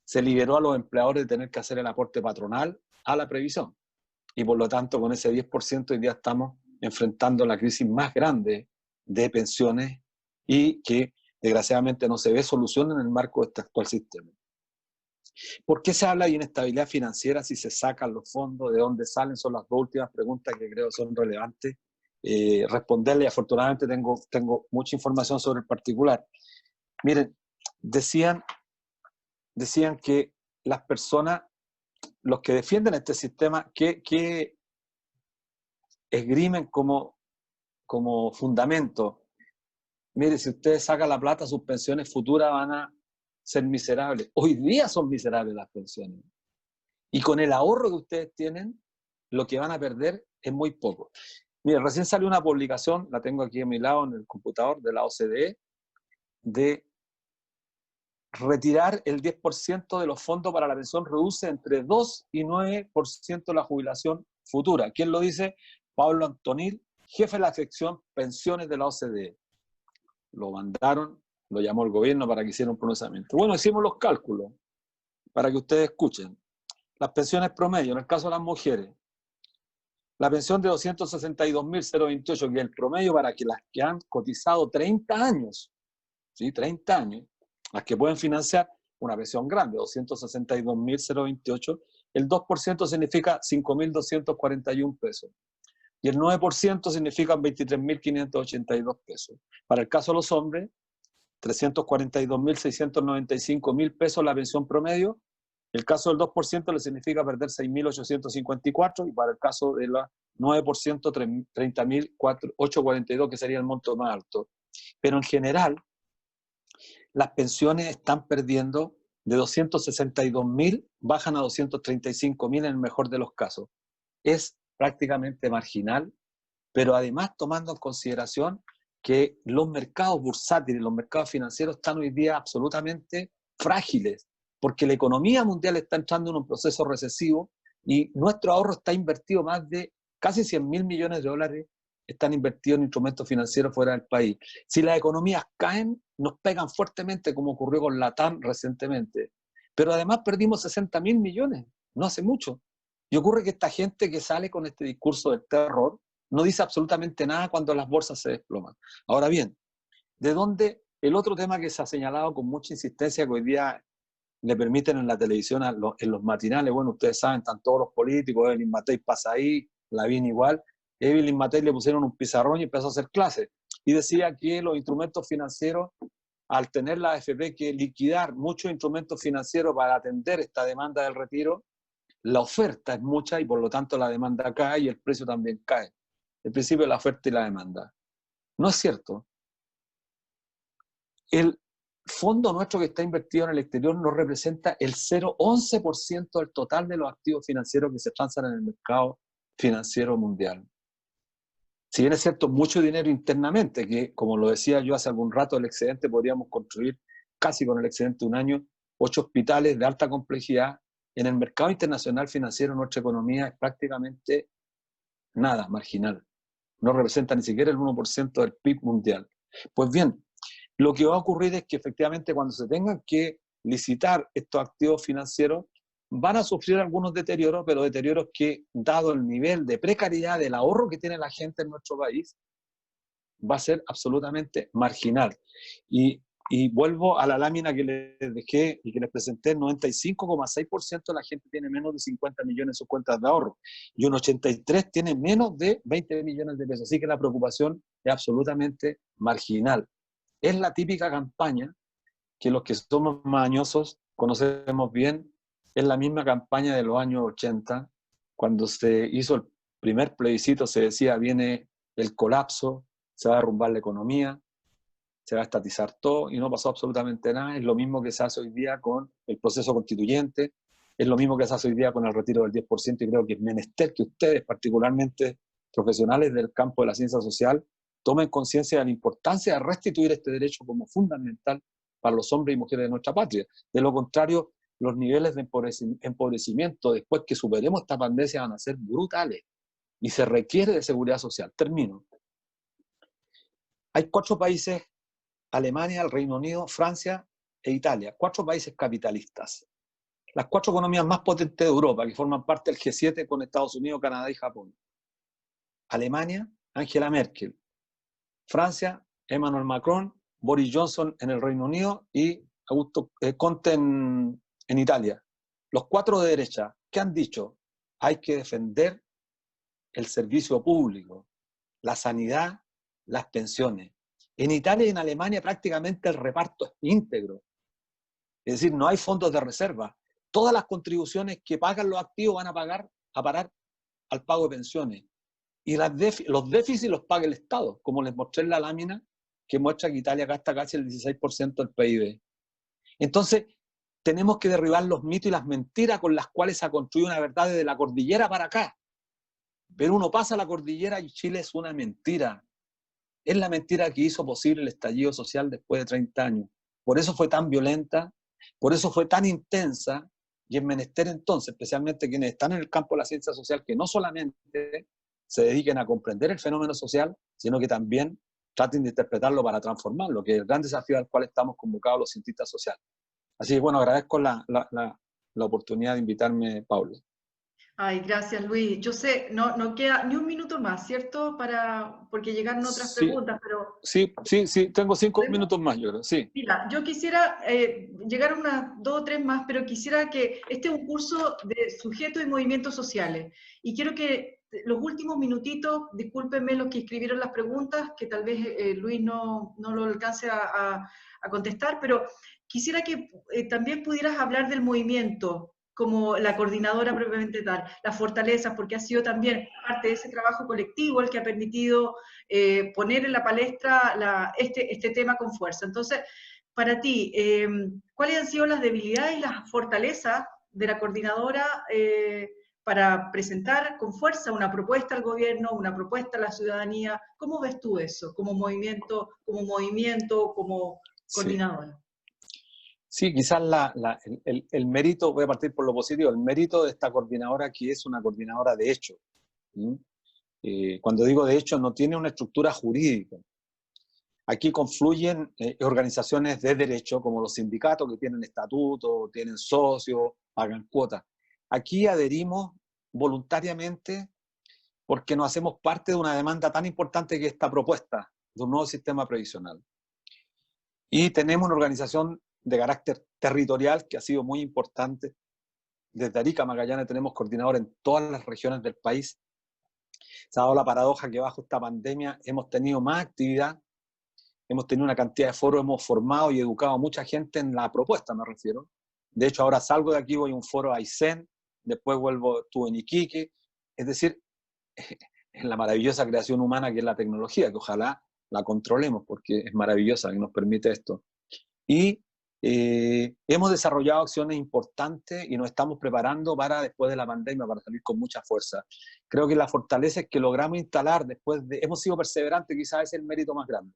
se liberó a los empleadores de tener que hacer el aporte patronal a la previsión. Y por lo tanto, con ese 10% hoy día estamos enfrentando la crisis más grande de pensiones, y que desgraciadamente no se ve solución en el marco de este actual sistema. ¿Por qué se habla de inestabilidad financiera si se sacan los fondos? ¿De dónde salen? Son las dos últimas preguntas que creo son relevantes responderle. Afortunadamente tengo mucha información sobre el particular. Miren, decían que las personas, los que defienden este sistema, que esgrimen como fundamento: mire, si ustedes sacan la plata, sus pensiones futuras van a ser miserables. Hoy día son miserables las pensiones. Y con el ahorro que ustedes tienen, lo que van a perder es muy poco. Mire, recién salió una publicación, la tengo aquí a mi lado en el computador, de la OCDE, de retirar el 10% de los fondos para la pensión reduce entre 2 y 9% la jubilación futura. ¿Quién lo dice? Pablo Antonil, jefe de la sección pensiones de la OCDE. Lo mandaron, lo llamó el gobierno para que hiciera un pronunciamiento. Bueno, hicimos los cálculos para que ustedes escuchen. Las pensiones promedio, en el caso de las mujeres, la pensión de 262.028, que es el promedio para que las que han cotizado 30 años, ¿sí? 30 años, las que pueden financiar una pensión grande, 262.028, el 2% significa 5.241 pesos. Y el 9% significa 23.582 pesos. Para el caso de los hombres, 342.695 pesos la pensión promedio. El caso del 2% le significa perder 6.854, y para el caso del 9%, 30.842, que sería el monto más alto. Pero en general, las pensiones están perdiendo de 262.000, bajan a 235.000 en el mejor de los casos. Es prácticamente marginal, pero además tomando en consideración que los mercados bursátiles, los mercados financieros están hoy día absolutamente frágiles, porque la economía mundial está entrando en un proceso recesivo y nuestro ahorro está invertido, más de casi 100.000 millones de dólares están invertidos en instrumentos financieros fuera del país. Si las economías caen, nos pegan fuertemente, como ocurrió con Latam recientemente. Pero además perdimos 60.000 millones, no hace mucho. Y ocurre que esta gente que sale con este discurso del terror no dice absolutamente nada cuando las bolsas se desploman. Ahora bien, ¿de dónde? El otro tema que se ha señalado con mucha insistencia, que hoy día le permiten en la televisión, en los matinales, bueno, ustedes saben, están todos los políticos, Evelyn Matei pasa ahí, Lavín igual, Evelyn Matei le pusieron un pizarrón y empezó a hacer clases, y decía que los instrumentos financieros, al tener la AFP que liquidar muchos instrumentos financieros para atender esta demanda del retiro, la oferta es mucha y por lo tanto la demanda cae y el precio también cae. El principio de la oferta y la demanda. No es cierto. El fondo nuestro que está invertido en el exterior nos representa el 0,11% del total de los activos financieros que se transan en el mercado financiero mundial. Si bien es cierto, mucho dinero internamente, que como lo decía yo hace algún rato, el excedente podríamos construir casi con el excedente de un año 8 hospitales de alta complejidad. En el mercado internacional financiero nuestra economía es prácticamente nada, marginal. No representa ni siquiera el 1% del PIB mundial. Pues bien, lo que va a ocurrir es que efectivamente cuando se tengan que licitar estos activos financieros, van a sufrir algunos deterioros, pero deterioros que, dado el nivel de precariedad del ahorro que tiene la gente en nuestro país, va a ser absolutamente marginal. Y vuelvo a la lámina que les dejé y que les presenté, el 95,6% de la gente tiene menos de 50 millones en sus cuentas de ahorro y un 83% tiene menos de 20 millones de pesos. Así que la preocupación es absolutamente marginal. Es la típica campaña que los que somos mañosos conocemos bien, es la misma campaña de los años 80, cuando se hizo el primer plebiscito, se decía viene el colapso, se va a derrumbar la economía, se va a estatizar todo y no pasó absolutamente nada. Es lo mismo que se hace hoy día con el proceso constituyente, es lo mismo que se hace hoy día con el retiro del 10% y creo que es menester que ustedes, particularmente profesionales del campo de la ciencia social, tomen conciencia de la importancia de restituir este derecho como fundamental para los hombres y mujeres de nuestra patria. De lo contrario, los niveles de empobrecimiento después que superemos esta pandemia van a ser brutales y se requiere de seguridad social. Termino. Hay 4 países, Alemania, el Reino Unido, Francia e Italia, 4 países capitalistas. Las 4 economías más potentes de Europa, que forman parte del G7 con Estados Unidos, Canadá y Japón. Alemania, Angela Merkel. Francia, Emmanuel Macron. Boris Johnson en el Reino Unido y Augusto Conte en Italia. Los 4 de derecha, ¿qué han dicho? Hay que defender el servicio público, la sanidad, las pensiones. En Italia y en Alemania prácticamente el reparto es íntegro. Es decir, no hay fondos de reserva. Todas las contribuciones que pagan los activos van a parar al pago de pensiones. Y los déficits los paga el Estado, como les mostré en la lámina, que muestra que Italia gasta casi el 16% del PIB. Entonces, tenemos que derribar los mitos y las mentiras con las cuales se ha construido una verdad desde la cordillera para acá. Pero uno pasa la cordillera y Chile es una mentira. Es la mentira que hizo posible el estallido social después de 30 años. Por eso fue tan violenta, por eso fue tan intensa, y es menester entonces, especialmente quienes están en el campo de la ciencia social, que no solamente se dediquen a comprender el fenómeno social, sino que también traten de interpretarlo para transformarlo, que es el gran desafío al cual estamos convocados los cientistas sociales. Así que bueno, agradezco la oportunidad de invitarme, Paula. Ay, gracias Luis. Yo sé, no queda ni un minuto más, ¿cierto? Porque llegaron otras preguntas, pero... Sí, tengo 5 ¿podemos? minutos más, yo creo, sí. Mira, yo quisiera, llegar a unas 2 o 3 más, pero quisiera que este es un curso de sujetos y movimientos sociales. Y quiero que los últimos minutitos, discúlpenme los que escribieron las preguntas, que tal vez Luis no lo alcance a contestar, pero quisiera que también pudieras hablar del movimiento, como la coordinadora propiamente tal, las fortalezas, porque ha sido también parte de ese trabajo colectivo el que ha permitido poner en la palestra este tema con fuerza. Entonces, para ti, ¿cuáles han sido las debilidades y las fortalezas de la coordinadora para presentar con fuerza una propuesta al gobierno, una propuesta a la ciudadanía? ¿Cómo ves tú eso como movimiento, como Sí. coordinadora? Sí, quizás el mérito, voy a partir por lo positivo, el mérito de esta coordinadora que es una coordinadora de hecho. Cuando digo de hecho, no tiene una estructura jurídica. Aquí confluyen organizaciones de derecho, como los sindicatos que tienen estatuto, tienen socios, pagan cuotas. Aquí adherimos voluntariamente porque nos hacemos parte de una demanda tan importante que esta propuesta de un nuevo sistema previsional. Y tenemos una organización de carácter territorial que ha sido muy importante. Desde Arica a Magallanes tenemos coordinadores en todas las regiones del país. Se ha dado la paradoja que bajo esta pandemia hemos tenido más actividad, hemos tenido una cantidad de foros, hemos formado y educado a mucha gente en la propuesta, me refiero. De hecho, ahora salgo de aquí, voy a un foro a Aysén, después estuve en Iquique. Es decir, en la maravillosa creación humana que es la tecnología, que ojalá la controlemos porque es maravillosa y nos permite esto. Y hemos desarrollado acciones importantes y nos estamos preparando para después de la pandemia, para salir con mucha fuerza. Creo que la fortaleza es que logramos instalar después de... Hemos sido perseverantes, quizás es el mérito más grande.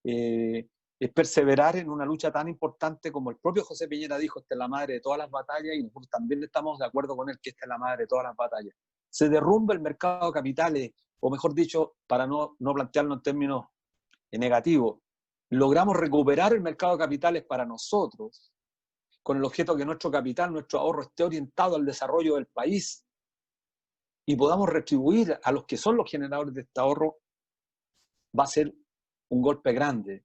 Es perseverar en una lucha tan importante como el propio José Piñera dijo, esta es la madre de todas las batallas, y nosotros también estamos de acuerdo con él que esta es la madre de todas las batallas. Se derrumba el mercado de capitales, o mejor dicho, para no plantearlo en términos negativos, logramos recuperar el mercado de capitales para nosotros, con el objeto que nuestro capital, nuestro ahorro esté orientado al desarrollo del país y podamos retribuir a los que son los generadores de este ahorro, va a ser un golpe grande.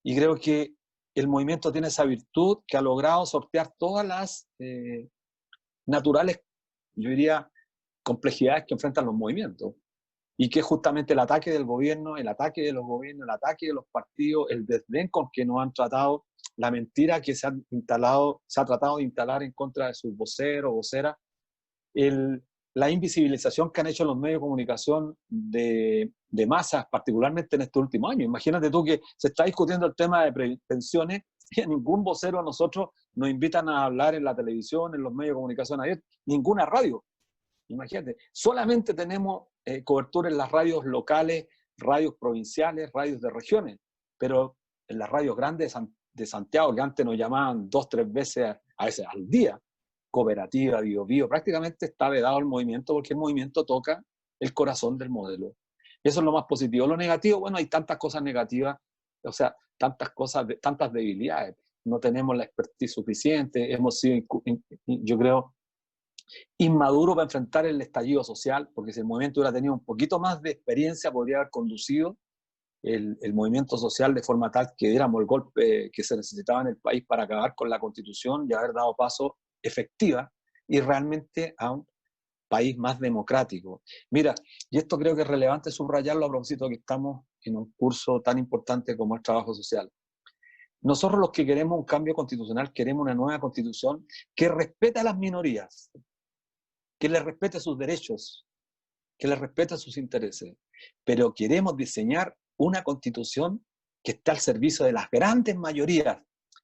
Y creo que el movimiento tiene esa virtud que ha logrado sortear todas las naturales, yo diría, complejidades que enfrentan los movimientos. Y que justamente el ataque del gobierno, el ataque de los gobiernos, el ataque de los partidos, el desdén con que nos han tratado, la mentira que se ha tratado de instalar en contra de sus voceros, voceras, la invisibilización que han hecho los medios de comunicación de masas, particularmente en este último año. Imagínate tú que se está discutiendo el tema de pensiones y a ningún vocero a nosotros nos invitan a hablar en la televisión, en los medios de comunicación abiertos, ninguna radio. Imagínate, solamente tenemos cobertura en las radios locales, radios provinciales, radios de regiones, pero en las radios grandes de Santiago, que antes nos llamaban 2 o 3 veces a veces al día, Cooperativa, Bio, prácticamente está vedado el movimiento porque el movimiento toca el corazón del modelo. Eso es lo más positivo. Lo negativo, bueno, hay tantas cosas negativas, o sea, tantas debilidades. No tenemos la expertise suficiente, hemos sido, yo creo, inmaduro para enfrentar el estallido social, porque si el movimiento hubiera tenido un poquito más de experiencia, podría haber conducido el movimiento social de forma tal que diéramos el golpe que se necesitaba en el país para acabar con la Constitución y haber dado paso efectiva y realmente a un país más democrático. Mira, y esto creo que es relevante subrayarlo a propósito de que estamos en un curso tan importante como el trabajo social. Nosotros los que queremos un cambio constitucional, queremos una nueva constitución que respete a las minorías, que les respete sus derechos, que les respete sus intereses, pero queremos diseñar una constitución que esté al servicio de las grandes mayorías,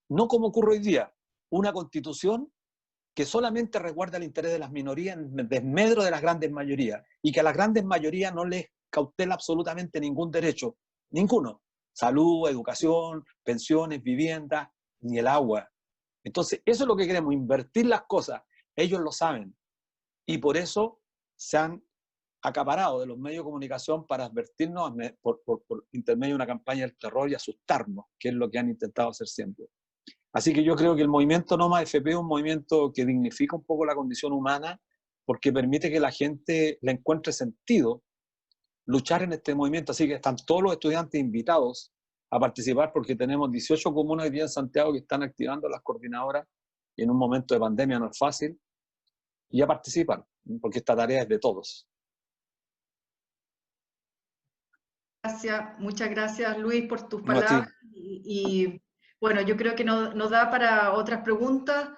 no como ocurre hoy día, una constitución que solamente resguarda el interés de las minorías en desmedro de las grandes mayorías y que a las grandes mayorías no les cautela absolutamente ningún derecho, ninguno, salud, educación, pensiones, vivienda, ni el agua. Entonces, eso es lo que queremos, invertir las cosas, ellos lo saben, y por eso se han acaparado de los medios de comunicación para advertirnos por intermedio de una campaña del terror y asustarnos, que es lo que han intentado hacer siempre. Así que yo creo que el movimiento No Más FP es un movimiento que dignifica un poco la condición humana porque permite que la gente le encuentre sentido luchar en este movimiento. Así que están todos los estudiantes invitados a participar porque tenemos 18 comunas hoy día en Santiago que están activando las coordinadoras y en un momento de pandemia no es fácil, y a participar, porque esta tarea es de todos. Muchas gracias Luis por tus No a ti. palabras y bueno, yo creo que nos da para otras preguntas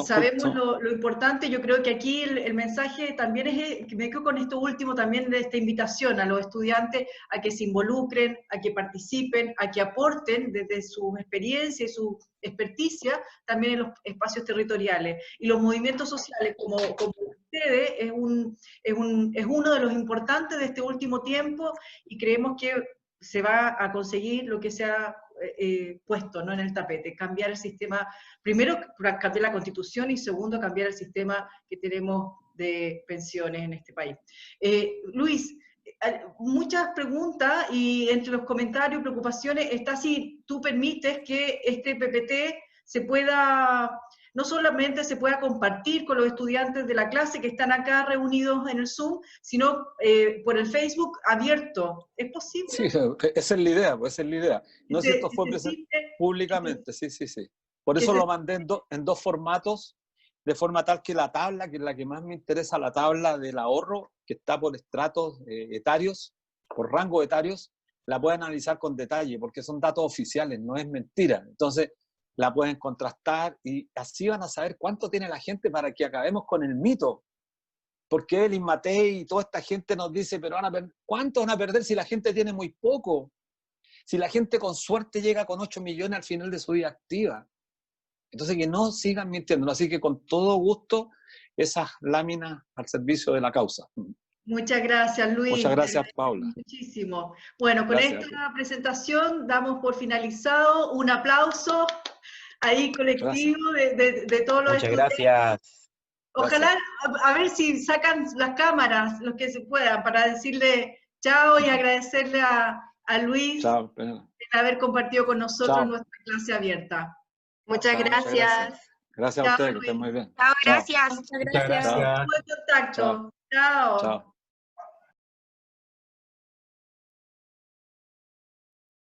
Sabemos lo importante. Yo creo que aquí el mensaje también es, que me quedo con esto último también, de esta invitación a los estudiantes a que se involucren, a que participen, a que aporten desde su experiencia y su experticia también en los espacios territoriales. Y los movimientos sociales, como ustedes, es uno de los importantes de este último tiempo, y creemos que se va a conseguir lo que se ha puesto, ¿no?, en el tapete: cambiar el sistema, primero cambiar la Constitución, y segundo cambiar el sistema que tenemos de pensiones en este país. Luis, muchas preguntas, y entre los comentarios, preocupaciones, está si tú permites que este PPT se pueda, no solamente se pueda compartir con los estudiantes de la clase que están acá reunidos en el Zoom, sino por el Facebook abierto. ¿Es posible? Sí, esa es la idea, pues esa es la idea. No sé si esto fue presentado públicamente, sí. Por eso lo mandé en dos formatos, de forma tal que la tabla, que es la que más me interesa, la tabla del ahorro, que está por estratos etarios, por rango etarios, la pueden analizar con detalle, porque son datos oficiales, no es mentira. Entonces, la pueden contrastar y así van a saber cuánto tiene la gente, para que acabemos con el mito. Porque el Inmatei y toda esta gente nos dice, pero ¿cuánto van a perder si la gente tiene muy poco? Si la gente con suerte llega con 8 millones al final de su vida activa. Entonces, que no sigan mintiendo. Así que con todo gusto, esas láminas al servicio de la causa. Muchas gracias, Luis. Muchas gracias, Paula. Muchísimo. Bueno, con gracias. Esta presentación damos por finalizado. Un aplauso ahí colectivo de todos los Muchas estudiantes. Gracias. Ojalá, a ver si sacan las cámaras, los que se puedan, para decirle chao y agradecerle a Luis por haber compartido con nosotros nuestra clase abierta. Muchas gracias. Gracias a ustedes, que estén muy bien. Chao, gracias. Muchas gracias. Buen contacto. Chao.